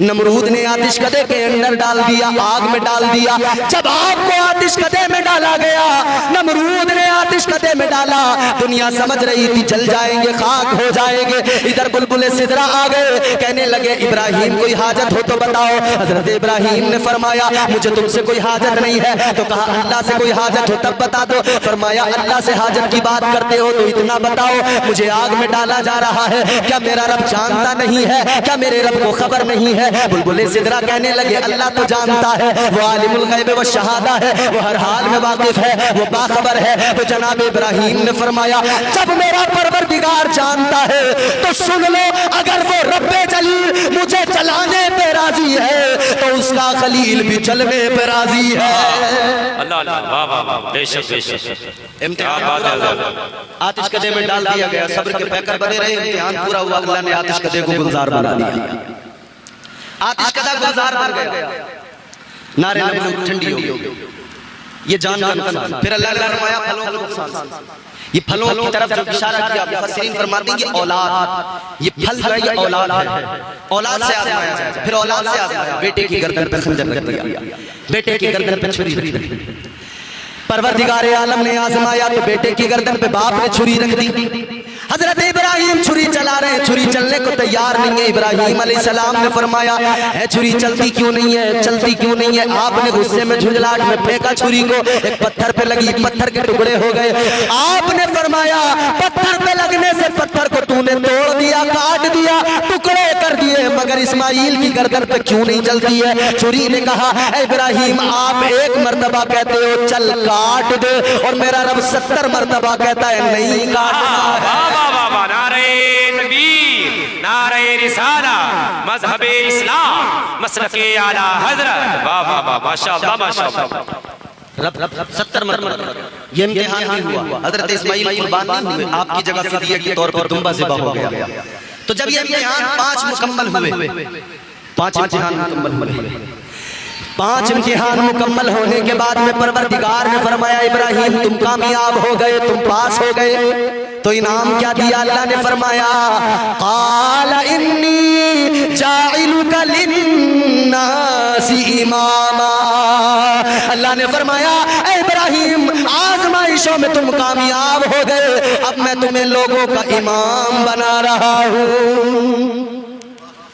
A: नमरूद ने आतिश कदे के अंदर डाल दिया, आग में डाल दिया। जब आग को आतिश कदे में डाला गया, नमरूद ने आतिश कदे में डाला। दुनिया समझ रही थी जल जाएंगे, खाक हो जाएंगे। इधर बुलबुले सिदरा आ गए, कहने लगे इब्राहिम कोई हाजत हो तो बताओ। हजरत इब्राहिम ने फरमाया मुझे तुमसे कोई हाजत नहीं है। तो कहा अल्लाह से कोई हाजत हो तब बता दो। फरमाया अल्लाह से हाजत की बात करते हो तो इतना बताओ, मुझे आग में डाला जा रहा है, क्या मेरा रब जानता नहीं है? क्या मेरे रब को खबर नहीं है? बुलबुले सिदरा कहने लगे अल्लाह तो जानता है, वो आलिमुल गैब व शहादा है, वो हर हाल में वाकिफ है, वो बाखबर है। तो जनाब इब्राहिम ने फरमाया जब मेरा परवरदिगार जानता है तो सुन लो, अगर वो रब्बे जलील मुझे जलाने पे राजी है तो उसका खलील भी जलने पे राजी है।
C: अल्लाह अल्लाह, वाह वाह वाह, बेशक बेशक।
A: आतिश कदे में डाल दिया गया, सब्र के पैकर बने रहे। इम्तिहान पूरा हुआ, अल्लाह ने आतिश कदे को गुलजार बना दिया। आतिश कदा गुलजार बन गया, नारे नमरूद ठंडी हो गई। ये जान का नुकसान। फिर अल्लाह ने फरमाया फलों का नुकसान। ये फलों की तरफ जब इशारा किया, मुफस्सिरीन फरमाते हैं ये औलाद, ये फल है, ये औलाद है। औलाद से आजमाया जाए, फिर औलाद से आजमाया। बेटे की गर्दन पर खंजर रख दिया, बेटे की गर्दन पर छुरी रख दी। परवरदिगार आलम ने आजमाया तो बेटे की गर्दन पे बाप ने छुरी रख दी। हजरत इब्राहिम छुरी चला रहे, छुरी चलने को तैयार नहीं है। इब्राहिम अलैहिस्सलाम ने फरमाया है छुरी चलती क्यों नहीं है, चलती क्यों नहीं है? आपने गुस्से में झुंझलाहट में फेंका छुरी को, एक पत्थर पे लगी, पत्थर के टुकड़े हो गए। आपने फरमाया पत्थर पे लगने से पत्थर को तूने तोड़ दिया, काट दिया, टुकड़े कर दिए, मगर इस्माइल की गर्दन पे क्यों नहीं चलती है? छुरी ने कहा इब्राहिम आप एक मर्तबा कहते हो चल काट दे, और मेरा रब 70 मर्तबा कहता है नहीं काटना।
C: नारे तकबीर, नारे रिसाला, मज़हबे इस्लाम, मसलके आला हज़रत, वाह वाह वाह, माशाअल्लाह माशाअल्लाह।
A: रब 70 मर्तबा। ये इम्तिहान नहीं हुआ, हजरत इस्माइल कुर्बान नहीं हुए, आपकी जगह फिदिया के तौर पर दुम्बा ज़िबा हो गया। तो जब ये इम्तिहान 5 मुकम्मल हुए, 5 इम्तिहान मुकम्मल हुए, 5 इम्तिहान मुकम्मल होने के बाद में परवरदिगार ने फरमाया इब्राहिम तुम कामयाब हो गए, तुम पास हो गए। तो इनाम क्या दिया? अल्लाह ने फरमाया क़ाला इन्नी जाइलुका लिन्नासी इमामा। अल्लाह ने फरमाया ऐ इब्राहिम आजमाइशों में तुम कामयाब हो गए, अब मैं तुम्हें लोगों का इमाम बना रहा हूँ।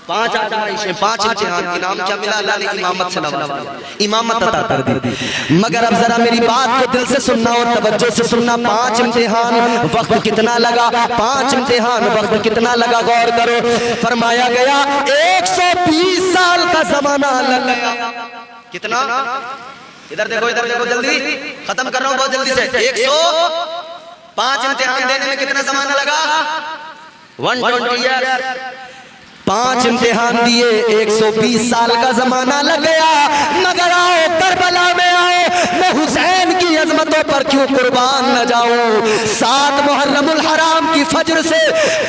A: 5 आजमाइशें, 5 इम्तिहान, इनाम क्या मिला? अल्लाह ने इमामत से नवाजा, इमामत अता कर दी। मगर अब जरा मेरी बात को दिल से सुनना और तवज्जो से सुनना। 5 इम्तिहान वक्त कितना लगा? 5 इम्तिहान वक्त कितना लगा? गौर करो। फरमाया गया 120 साल का जमाना लग गया। कितना? इधर देखो, इधर देखो, जल्दी खत्म कर रहा हूँ बहुत जल्दी से। 105 इम्तिहान देने में कितना जमाना लगा? 120 ईयर्स। 5 इम्तिहान दिए, 120 साल का जमाना लग गया। मगर आओ करबला में आओ, मैं हुसैन की अजमतों पर क्यों कुर्बान न जाऊं? 7 मुहर्रमुल हराम की फजर से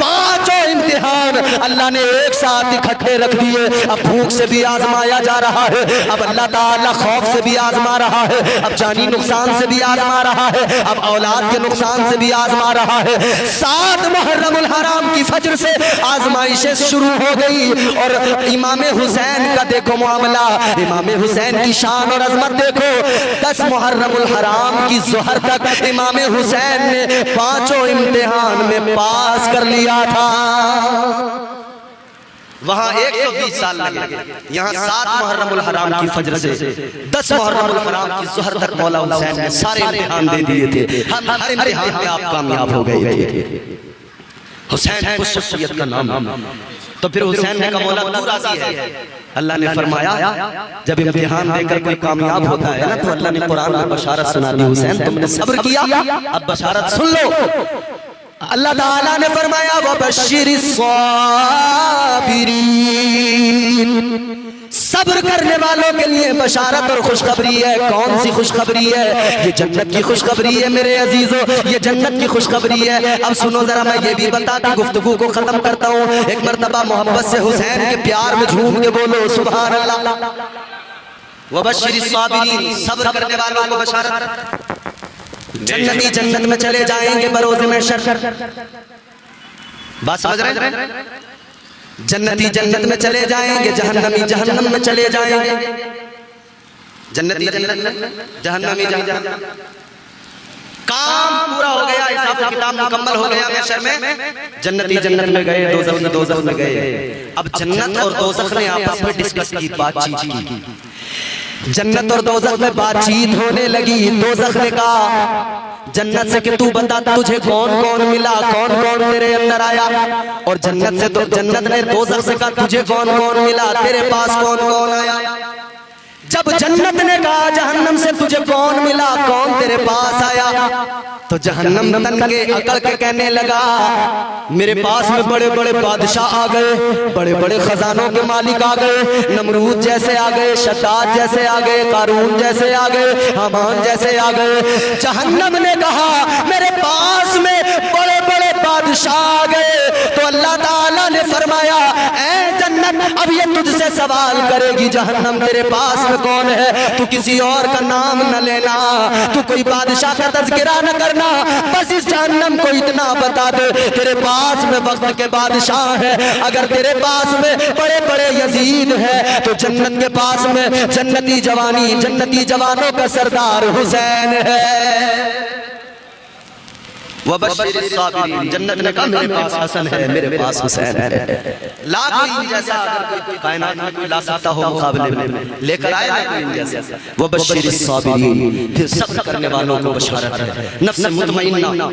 A: 5 इम्तिहान अल्लाह ने एक साथ इकट्ठे रख दिए। अब भूख से भी आजमाया जा रहा है, अब अल्लाह ताला खौफ से भी आजमा रहा है, अब जानी नुकसान से भी आजमा रहा है, अब औलाद के नुकसान से भी आजमा रहा है। 7 मुहर्रमुल हराम की फजर से आजमाइशें शुरू हो गई। और इमाम हुसैन का देखो मामला, इमाम हुसैन की शान और अजमत देखो। 10 मुहर्रमुल हराम की ज़ोहर तक इमाम हुसैन ने 5 इम्तिहान में पास कर लिया था। वहां 120 साल लगे, यहाँ 7 मुहर्रमुल हराम की फजर से 10 मुहर्रमुल हराम की ज़ोहर तक मौला हुसैन ने सारे इम्तिहान दे दिए थे। हर इम्तिहान में आप कामयाब हो गए थे। हुसैन उस शख्सियत का नाम। तो फिर हुसैन ने कहा मौला तू राज़ी है? अल्लाह ने फरमाया जब इम्तिहान देकर कोई कामयाब होता है ना, तो अल्लाह ने कुरान में बशारत सुना दी, हुसैन तुमने सब्र किया, अब बशारत सुन लो। अल्लाह ताला ने फरमाया वबश्शिरिस साबिरीन, सब्र करने वालों के लिए बशारत और खुशखबरी है। कौन सी खुशखबरी है? ये जन्नत की खुशखबरी है मेरे अजीजों, ये जन्नत की खुशखबरी है। अब सुनो जरा, मैं ये भी बता के गुफ्तगू को खत्म करता हूँ। एक मर्तबा मोहब्बत से हुसैन के प्यार में झूम के बोलो सुभान अल्लाह। वबश्शिरिस साबिरीन, सब्र करने वालों को बशारत, जन्नती जन्नत में चले जाएंगे बरोज़ महशर। बात समझ रहे हैं? जन्नती जन्नत में चले जाएंगे, जहन्नमी जहन्नम में चले जाएंगे। जन्नती जन्नत में, जहन्नमी जहन्नम। काम पूरा हो गया, हिसाब किताब मुकम्मल हो गया महशर में। जन्नती जन्नत में गए, दोज़ख में गए। अब जन्नत और दोज़ख ने आपस में डिस्कस की, बातचीत की। जन्नत और दोज़ख में बातचीत होने लगी। दोज़ख ने कहा जन्नत से कि तू बता तुझे कौन कौन मिला, कौन कौन तेरे अंदर आया। और जन्नत से तो जन्नत ने दोज़ख से कहा तुझे कौन कौन मिला, तेरे पास कौन कौन आया। जब जन्नत ने कहा जहन्नम से तुझे कौन मिला, कौन तेरे पास आया, तो जहन्नम तन के अकड़ के कहने लगा मेरे पास में बड़े बड़े बादशाह आ गए, बड़े बड़े खजानों के मालिक आ गए, नमरूद जैसे आ गए, शद्दाद जैसे आ गए, कारून जैसे आ गए, हामान जैसे आ गए। जहन्नम ने कहा मेरे पास में बड़े बड़े बादशाह आ गए। तो अल्लाह ताला ने फरमाया ऐ जन्नत, अब ये तुझसे सवाल करेगी जहन्नम तेरे पास में कौन है, तू किसी और का नाम न लेना, तू कोई बादशाह का तज़किरा न करना, बस इस जहन्नम को इतना बता दे तेरे पास में वक्त के बादशाह है। अगर तेरे पास में बड़े बड़े यजीद है तो जन्नत के पास में जन्नती जवानी, जन्नती जवानों का सरदार हुसैन है। वबश्शिरिस साबिरीन, जन्नत ने कहा मेरे पास हसन है, मेरे पास हुसैन है। लाख कोई जैसा कायनात में कोई ला सकता हो मुकाबले में, लेकर आए ना कोई जैसा। वबश्शिरिस साबिरीन, फिर सब्र करने वालों को बशारत है। नफ्स मुतमइन्ना,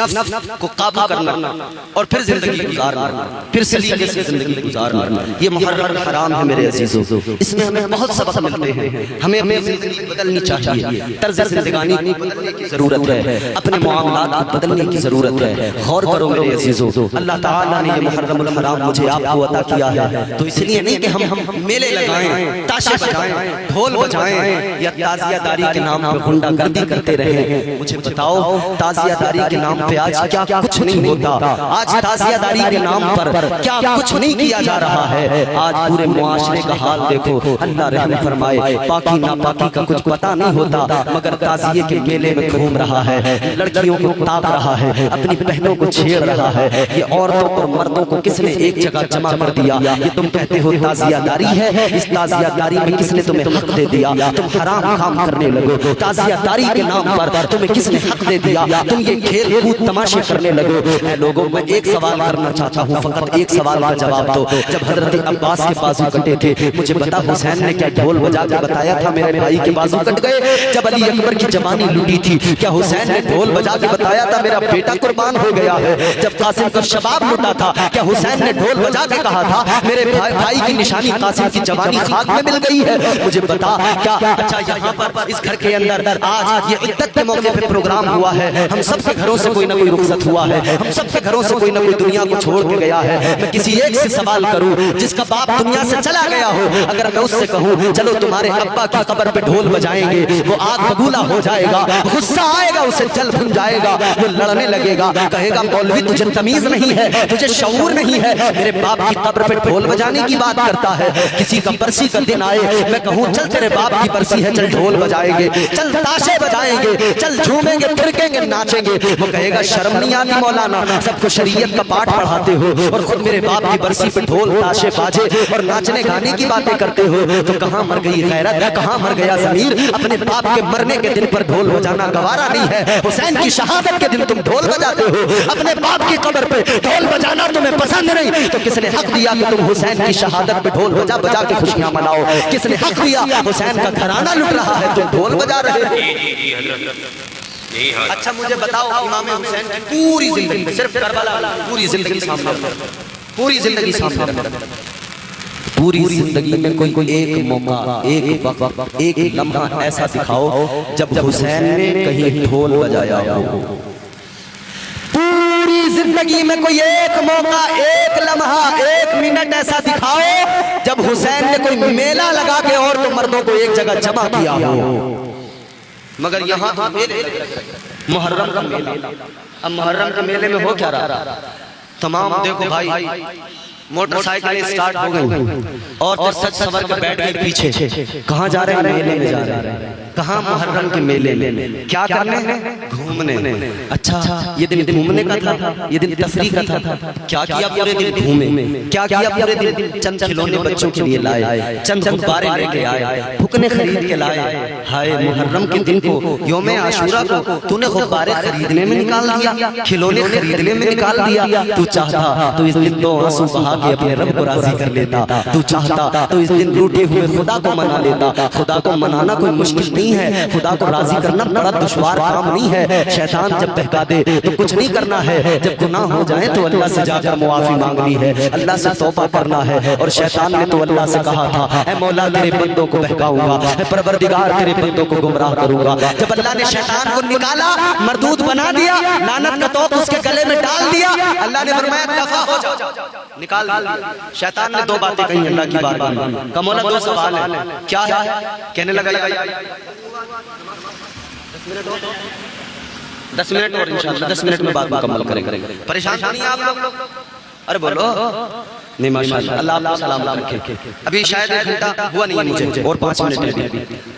A: नफ्स को काबू करना और फिर जिंदगी गुजारना, फिर सलीके से जिंदगी गुजारना। ये मुहर्रम हराम है मेरे अजीजों, इसमें हमें बहुत सबक मिलते हैं। हमें अपनी जिंदगी बदलनी चाहिए, तर्ज जिंदगानी बदलने की जरूरत है, अपने मामलात बदलने की जरूरत है। गौर करो मेरे अजीजों, अल्लाह ताला ने ये मुहर्रमुल हराम मुझे आपको अता किया है तो इसलिए नहीं कि हम मेले लगाएं, ताशे बजाएं, ढोल बजाएं या ताजियादारी के नाम पर गुंडागर्दी करते रहें। मुझे बताओ ताजियादारी के नाम पे आज क्या कुछ नहीं होता, आज ताजियादारी के नाम पर क्या कुछ नहीं किया जा रहा है। आज पूरे मुआशरे का हाल देखो, अल्लाह रहम फरमाए, पाकी नापाकी का कुछ पता नहीं होता मगर ताजिये के मेले में घूम रहा है, लड़कियों को रहा है, अपनी बहनों को छेड़ रहा है। ये औरतों और मर्दों को किसने एक जगह जमा कर दिया? ये तुम कहते हो ताजियादारी है, इस ताजियादारी में किसने तुम्हें हक दे दिया? तुम हराम काम करने लगो, ताजियादारी के नाम पर तुम्हें किसने हक दे दिया? तुम ये खेल कूद तमाशे करने लगो। मैं लोगों में एक सवाल करना चाहता हूँ, फकत एक सवाल का जवाब दो। जब हजरत अब्बास के बाजू कटे थे, मुझे बता हुसैन ने क्या ढोल बजा के बताया था मेरे भाई के बाजू कट गए? जब अली अकबर की जवानी लूटी थी, क्या हुसैन ने ढोल बजा के बताया था मेरा बेटा कुर्बान हो गया है? जब कासिम का शबाब लुटा था, क्या हुसैन ने ढोल बजा के कहा था मेरे भाई की निशानी कासिम की जवानी खाक में मिल गई है? मुझे बता क्या अच्छा यहाँ पर इस घर के अंदर आज ये इद्दत के मौके पे प्रोग्राम हुआ है, हम सबके घरों से कोई ना कोई रुखसत हुआ है, हम सबके घरों से कोई ना कोई दुनिया को छोड़ के गया है। मैं किसी एक से सवाल करूं जिसका बाप दुनिया से चला गया हो, अगर मैं उससे कहूं चलो तुम्हारे अब्बा की कब्र पे ढोल बजाएंगे, वो आग बबूला हो जाएगा, गुस्सा आएगा, उसे जल भुन जाएगा, वो लड़ने लगेगा, कहेगा मौलवी तुझे तमीज नहीं है, तुझे शऊर नहीं है, मेरे बाप की कब्र पे ढोल बजाने की बात करता है। किसी का बरसी का दिन आए, मैं कहूं चल तेरे बाप की बरसी है, चल ढोल बजाएंगे, चल ताशे बजाएंगे, चल झूमेंगे फिरकेंगे नाचेंगे, वो कहेगा शर्म नहीं आती मौलाना, सबको शरीयत का पाठ पढ़ाते हो और खुद मेरे बाप की बरसी पे ढोल ताशे बाजे और नाचने गाने की बातें करते हो। तो कहां मर गई गैरत, कहां मर गया ज़मीर? अपने बाप के मरने के दिन पर ढोल बजाना गवारा नहीं है। हुसैन की शहादत के दिन तुम ढोल बजाते हो, अपने बाप की कब्र पे ढोल बजाना तुम्हें पसंद नहीं, तो किसने हक दिया कि तुम हुसैन की शहादत पे ढोल बजा बजा के खुशियां मनाओ? किसने हक दिया? हुसैन का घराना लुट रहा है, तुम ढोल बजा रहे हो। अच्छा मुझे बताओ, इमाम हुसैन की पूरी जिंदगी, सिर्फ करबला, पूरी जिंदगी सामने, पूरी जिंदगी सामने, पूरी जिंदगी में कोई एक मौका, एक वक्त, एक लम्हा ऐसा दिखाओ जब हुसैन ने कहीं ढोल बजाया हो। पूरी जिंदगी में कोई एक मौका, एक लम्हा, एक मिनट ऐसा दिखाओ जब हुसैन ने कोई मेला लगा के और तो मर्दों को एक जगह जमा किया हो। मगर यहाँ मुहर्रम का मेला, अब मुहर्रम के मेले में हो क्या रहा, तमाम देखो भाई मोटरसाइकिलें स्टार्ट हो गई और तो सच सवर के बैठ गए पीछे। कहाँ जा रहे हैं? मेले में जा रहे हैं। कहाँ? मुहर्रम के मेले में। क्या करने? घूमने। अच्छा, ये दिन घूमने का था, ये दिन तफरीह का था। क्या किया पूरे दिन? घूमे। क्या किया पूरे दिन? चंद खिलौने बच्चों के लिए लाए, चंद गुब्बारे लेके आए, फुकने खरीद के लाए। हाय मुहर्रम के दिन को, यौम आशूरा को तूने गुब्बारे खरीदने में निकाल दिया, खिलौने खरीदने में निकाल दिया। तू चाहता तो इस दिन दो आंसू बहा के अपने रब को राजी कर लेता। तू चाहता तो इस दिन रूठे हुए खुदा को मना लेता। खुदा को मनाना कोई मुश्किल नहीं है, खुदा को राजी करना बड़ा दुश्वार काम नहीं है। शैतान जब बहका दे तो कुछ नहीं करना है, जब गुनाह हो जाए तो अल्लाह से जाकर मुआफी मांगनी है, अल्लाह से तौबा करना है। और शैतान ने तो अल्लाह से कहा था, ऐ मौला तेरे बंदों को बहकाऊंगा, ऐ परवरदिगार तेरे बंदों को गुमराह करूंगा। जब अल्लाह ने शैतान को निकाला, मरदूद बना दिया, लानत का तोप उसके गले में डाल दिया, अल्लाह ने फरमाया दफा हो जा, निकाल दिया। शैतान ने दो बातें कही अल्लाह की बारगाह में। का मौला दो सवाल है, क्या है? कहने लगा 10 मिनट और इंशाअल्लाह 10 मिनट में बात मुकम्मल करेंगे। परेशान नहीं आप लोग? अरे बोलो नहीं, माशाअल्लाह, अल्लाह आपको सलाम रखे। अभी शायद 1 घंटा हुआ नहीं है मुझे, और 5 मिनट है।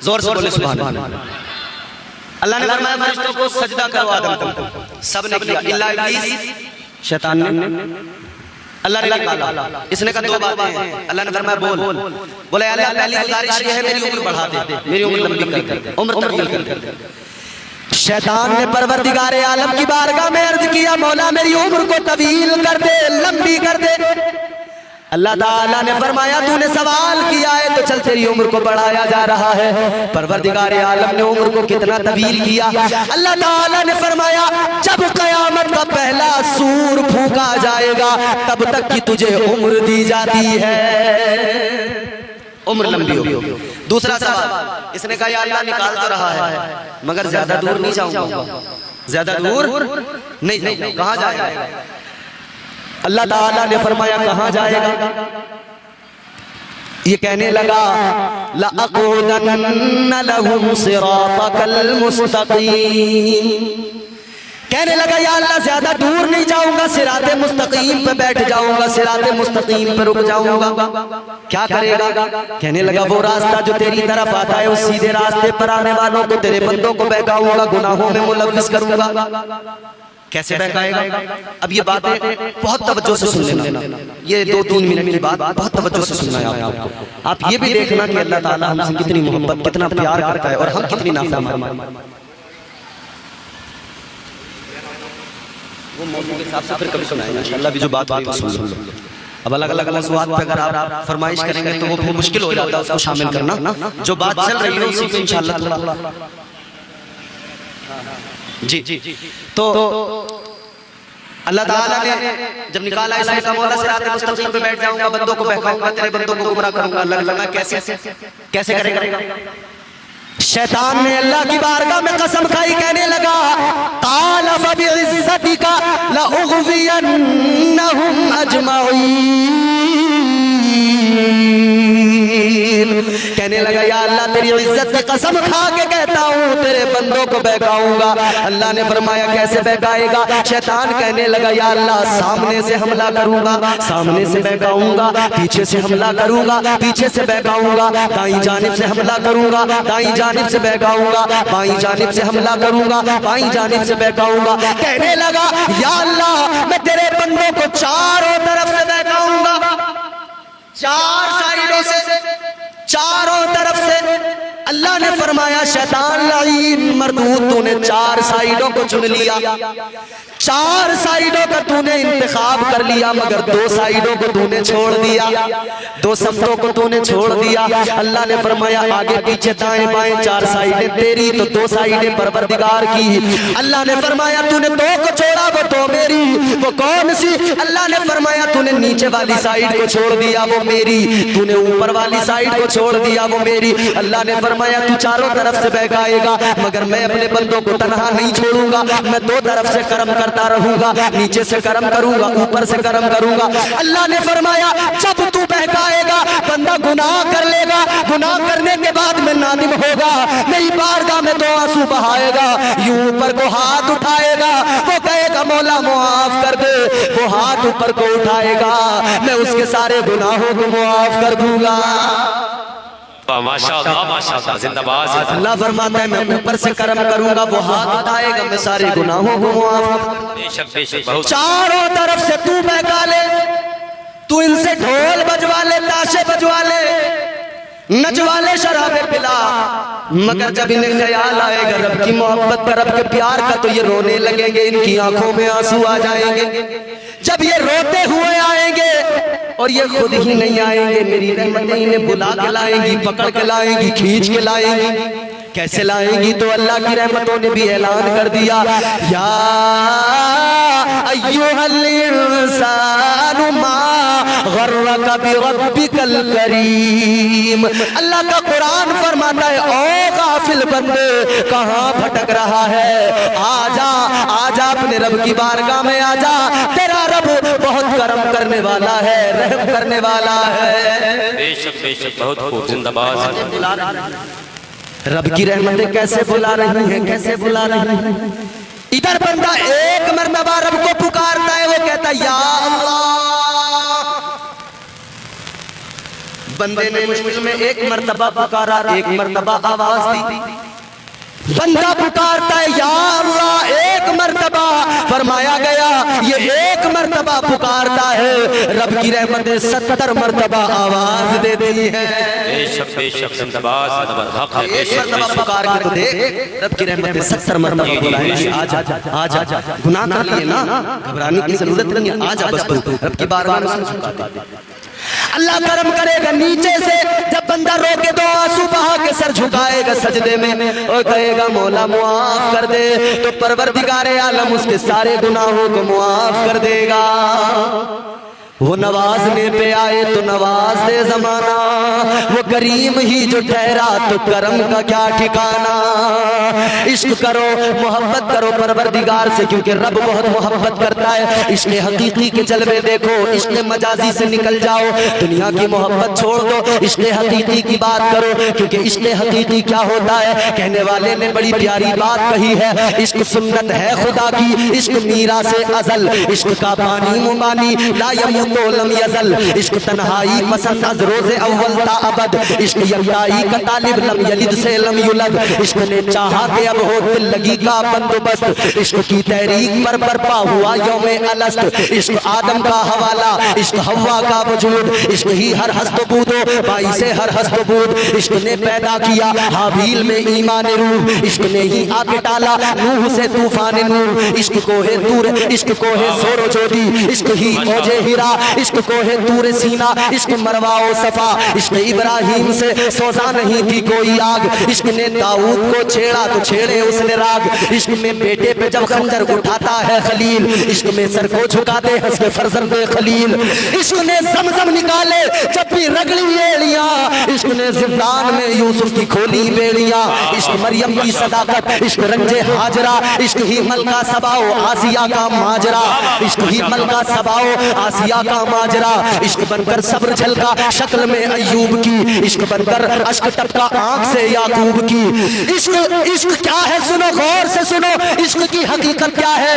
A: जोर से बोले सुभान अल्लाह। अल्लाह ने फरमाया फरिश्तों को सजदा करो आदम को, सबने किया इल्ला इब्लीस, शैतान ने। अल्लाह ने निकाला, इसने कहा 2 बातें हैं। अल्लाह ने फरमाया बोल। बोले अल्लाह पहली गुजारिश ये है मेरी उम्र बढ़ा दे, मेरी उम्र लंबी कर दे, उम्र तब्दील कर दे। शैतान ने परवरदिगार आलम की बारगाह में अर्ज किया, मौला मेरी उम्र को तवील कर दे, लंबी कर दे। अल्लाह ताला ने फरमाया तूने सवाल किया है तो चल तेरी उम्र को बढ़ाया जा रहा है। परवरदिगार आलम ने उम्र को कितना तवील किया। अल्लाह ताला ने फरमाया जब कयामत का पहला सूर फूंका जाएगा तब तक की तुझे उम्र दी जाती है, उम्र लंबी होगी। दूसरा सवाल, इसने कहा या अल्लाह निकाल तो रहा है मगर ज्यादा दूर नहीं जाऊंगा, ज्यादा दूर नहीं जाऊंगा। कहां जाएगा? अल्लाह ताला ने फरमाया कहां जाएगा? ये कहने लगा ला अक़ूदन्न लहुम सिरातकल मुस्तक़ीम। कहने लगा या अल्लाह ज्यादा दूर नहीं जाऊंगा, सिराते मुस्तकीम पे बैठ जाऊंगा, सिराते मुस्तकीम पे रुक जाऊंगा। क्या करेगा? कहने लगा वो रास्ता जो तेरी तरफ आता है उस सीधे रास्ते पर आने वालों को, तेरे बंदों को बहकाऊंगा, गुनाहों में मुलव्विस करूंगा। कैसे बहकाएगा? अब ये बातें बहुत तवज्जो से सुन लेना, ये 2-3 मिनट की बात बहुत तवज्जो से सुनना है आपको। आप ये भी देखना कि अल्लाह ताला हमसे कितनी मोहब्बत, कितना प्यार करता है और हम कितनी नाफरमान। वो मौजूद के हिसाब से फिर कभी सुनाएंगे इंशाअल्लाह, भी जो बात बात सुन लो। अब अलग अलग मौज़ूआत पे अगर आप फरमाइश करेंगे तो वो फिर मुश्किल हो जाता है उसको शामिल करना। जो बात चल रही है उसी को इंशाअल्लाह जी। तो अल्लाह ताला ने जब निकाला इसने कहा मौला सिरात मुस्तकीम पे बैठ जाऊंगा, बंदों को बहकाऊंगा, तेरे बंदों को गुमराह करूंगा। अल्लाह ने फरमाया कैसे करेगा? शैतान ने अल्लाह की बारगाह में कसम खाई, कहने लगा क़ाल फ़बिइज़्ज़तिका लअग़वियन्नहुम अजमईन। कहने लगा या अल्लाह तेरी इज्जत की कसम खा के कहता हूँ तेरे बंदों को बहकाऊंगा। अल्लाह ने फरमाया कैसे बहकाएगा? शैतान कहने लगा या अल्लाह सामने से हमला करूंगा, सामने से बहकाऊंगा, पीछे से हमला करूंगा, पीछे से बहकाऊंगा, दाईं जानिब से हमला करूंगा, दाईं जानिब से बहकाऊंगा, बाईं जानिब से हमला करूंगा, बाईं जानिब से बहकाऊंगा। कहने लगा या अल्लाह मैं तेरे बंदों को चारों तरफ से बहकाऊंगा, चार साइडों से, चारों तरफ से। अल्लाह ने फरमाया शैतान लाइन मरदूद तूने 4 साइडों को चुन लिया, 4 साइडों का तूने इंतखाब कर लिया, मगर 2 साइडों को तूने छोड़ दिया, 2 समतों को तूने छोड़ दिया। अल्लाह ने फरमाया आगे पीछे दाएं बाएं 4 साइडें तेरी तो 2 साइडें परवरदिगार की। अल्लाह ने फरमाया तूने 2 को छोड़ा वो 2 मेरी, वो कौन सी? अल्लाह ने फरमाया तूने नीचे वाली साइड को छोड़ दिया वो मेरी, तूने ऊपर वाली साइड को छोड़ दिया वो मेरी। अल्लाह ने फरमाया तू चारों तरफ से बहकाएगा मगर मैं अपने बंदों को तन्हा नहीं छोड़ूंगा, मैं 2 तरफ से करम कर करता रहूंगा, नीचे से कर्म करूंगा, ऊपर से कर्म करूंगा। अल्लाह ने फरमाया जब तू बहकाएगा बंदा गुनाह कर लेगा, गुनाह करने के बाद में नादिम होगा, मेरी बारगाह में दो आंसू बहाएगा, यूं ऊपर को हाथ उठाएगा, वो कहेगा मौला मुआफ कर दे, वो हाथ ऊपर को उठाएगा, मैं उसके सारे गुनाहों को मुआफ कर दूंगा।
C: माशाअल्लाह माशाअल्लाह, जिंदाबाद जिंदाबाद।
A: अल्लाह फरमाता है मैं ऊपर से कर्म करूंगा, वो हाथ उठाएगा, मैं सारे गुनाहों को मुआफ कर दूंगा।
C: बेशक बेशक, बहुत
A: चारों तरफ से तू बहका ले, तू इनसे ढोल बजवा ले, ताशे बजवा ले, नचवा ले, शराबे पिला, मगर जब इन्हें ख्याल आएगा रब की मोहब्बत का, रब के प्यार का, तो ये रोने लगेंगे, इनकी आंखों में आंसू आ जाएंगे। जब ये रोते हुए आएंगे और ये खुद ही नहीं आएंगे, मेरी रहमतें इन्हें बुला के लाएंगी, पकड़ के लाएंगी, खींच के लाएंगी। कैसे लाएंगी? तो अल्लाह की रहमतों ने भी ऐलान कर दिया, या अय्युहल इंसानु मा गर्रका बिरब्बिकल करीम। अल्लाह का कुरान फरमाता है, ओ गाफिल बंदे कहाँ भटक रहा है, आजा आजा अपने रब की बारगाह में आजा, तेरा रब बहुत करम करने वाला है, रहम करने वाला है।
C: बेशक बेशक, बहुत खूब, जिंदाबाद।
A: रब की रहमतें कैसे बुला रही हैं, कैसे बुला रही हैं। इधर बंदा एक मरतबा रब को पुकारता है, वो कहता है या अल्लाह। बंदे ने मुश्किल में एक मरतबा पुकारा, एक मरतबा आवाज दी, बंदा पुकारता है या अल्लाह एक मरतबा, फरमाया गया ये एक मरतबा पुकारता है, रब की रहमतें 70 मरतबा आवाज दे देती है।
C: बेशक बेशक, जिंदाबाद जिंदाबाद, हक है,
A: एक
C: बेशक
A: मरतबा
C: बेशक।
A: पुकार के तो देख, रब की रहमतें 70 मरतबा बुलाएंगी, आजा आजा, गुनाह कर लिए ना, घबराने की जरूरत नहीं है, आजा बस तू रब की बारगाह में झुका दे। अल्लाह करम करेगा, नीचे से जब बंदा रो के दो आंसू बहा के सर झुकाएगा सजदे में और कहेगा मौला मुआफ कर दे, तो परवरदिगारे आलम उसके सारे गुनाहों को मुआफ कर देगा। वो नवाजने पे आए तो नवाज दे जमाना, वो करीम ही जो ठहरा तो करम का क्या ठिकाना। इश्क करो, मोहब्बत करो परवरदिगार से, क्योंकि रब बहुत मोहब्बत करता है। इश्क हकीकी के जलवे देखो, इश्क मजाजी से निकल जाओ, दुनिया की मोहब्बत छोड़ दो, इश्क हकीकी की बात करो, क्योंकि इश्क हकीकी क्या होता है। कहने वाले ने बड़ी प्यारी बात कही है, इश्क सुन्नत है खुदा की, इश्क मीरा से अजल, इश्क का पानी मुमानी ला यमुत लम यजल, इश्क तन्हाई पसंद अज रोज़े अव्वल ता अबद, इश्क यकाई का तालिब लम यलिद से लम युलद, इश्क ने चाहा कि अब हो दिल लगी का बंदोबस्त, इश्क की तहरीक पर बरपा हुआ यौमे अलस्त, इश्क आदम का हवाला, इश्क हव्वा का वजूद, इश्क ही हर हस्तबूदो बाई से हर हस्तबूद, इश्क ने पैदा किया हाबील में ईमान रूह, इश्क ने ही आके टाला नूह से तूफान नूह, इश्क को है दूर, इश्क को है सोरो जोदी, इश्क ही मौजे हिरा, इश्क को है तूर सीना, इश्क मरवाओ सफा, इश्क इब्राहिम से सोजा नहीं थी कोई आग, इश्क ने दाऊद को छेड़ा तो छेड़े उसने राग, इश्क में बेटे पे जब खंजर उठाता है खलील, इश्क में सर को झुकाते हंसते फरजंद खलील, इश्क ने जमजम निकाले जब भी रगड़ी एड़ियां, इश्क ने जिंदान में यूसुफ की खोली बेड़ियां, इश्क मरियम की सदाकत, इश्क रंजे हाजरा, इश्क ही मलका सबाओ आसिया का माजरा, इश्क ही मलका सबाओ आसिया का माजरा, इश्क बनकर सब्र झलका शक्ल में अय्यूब की, इश्क बनकर अश्क टपका आंख से याकूब की। इश्क इश्क क्या है सुनो गौर से सुनो, इश्क की हकीकत क्या है,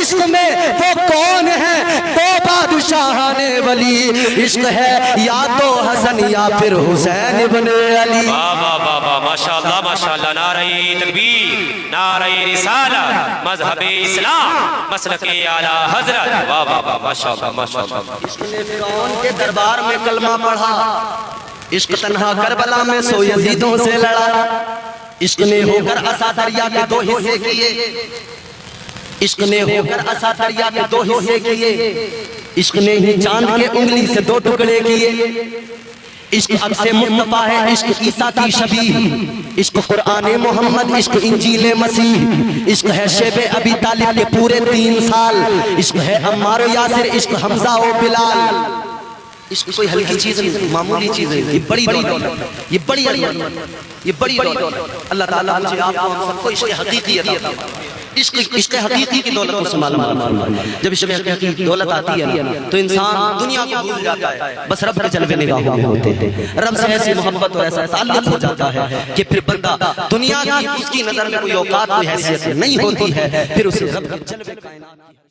A: इश्क में वो कौन है तो बादशाहाने वली, इश्क है या तो हसन या फिर हुसैन इब्ने अली।
C: वाह वाह वाह वाह, माशाअल्लाह माशाअल्लाह, नारे तकबीर, नारे रिसालत, मज़हबे इस्लाम, मसलके आला हजरत, वाह वाह वाह, माशाअल्लाह माशाअल्लाह।
A: इसने फिरौन के दरबार में कलमा पढ़ा, इश्क तन्हा करबला में सो यजीदों से लड़ा, इश्क ने होकर असा दरिया के दो हिस्से किए, इश्क ने होकर असा दरिया के दो हिस्से किए, इश्क ने ही चांद के उंगली से दो टुकड़े किए, इश्क अक्से मुस्तफा है, इश्क ईसा की शबीह, इश्क कुरान मोहम्मद, इश्क इंजील मसीह, इश्क है शेबे अबी तालिब के पूरे 3 साल, इश्क है अम्मार और यासिर, इश्क हमजा और बिलाल। इश्क कोई हल्की चीज नहीं, मामूली चीज है, ये बड़ी दौलत, ये बड़ी दौलत, ये बड़ी दौलत। अल्लाह ताला मुझे आपको हम सबको इश्क हकीकी अता फरमाए। इश्क इश्क हकीकी की दौलत उसे मालूम है। जब इश्क हकीकी की दौलत आती है ना तो इंसान दुनिया को भूल जाता है, बस रब के जलवे निगाहों में होते हैं। रब से ऐसी मोहब्बत और ऐसा ताल्लुक हो जाता है कि फिर बंदा दुनिया की उसकी नजर में कोई औकात कोई हैसियत नहीं होती है, फिर उसे रब के जलवे कायनात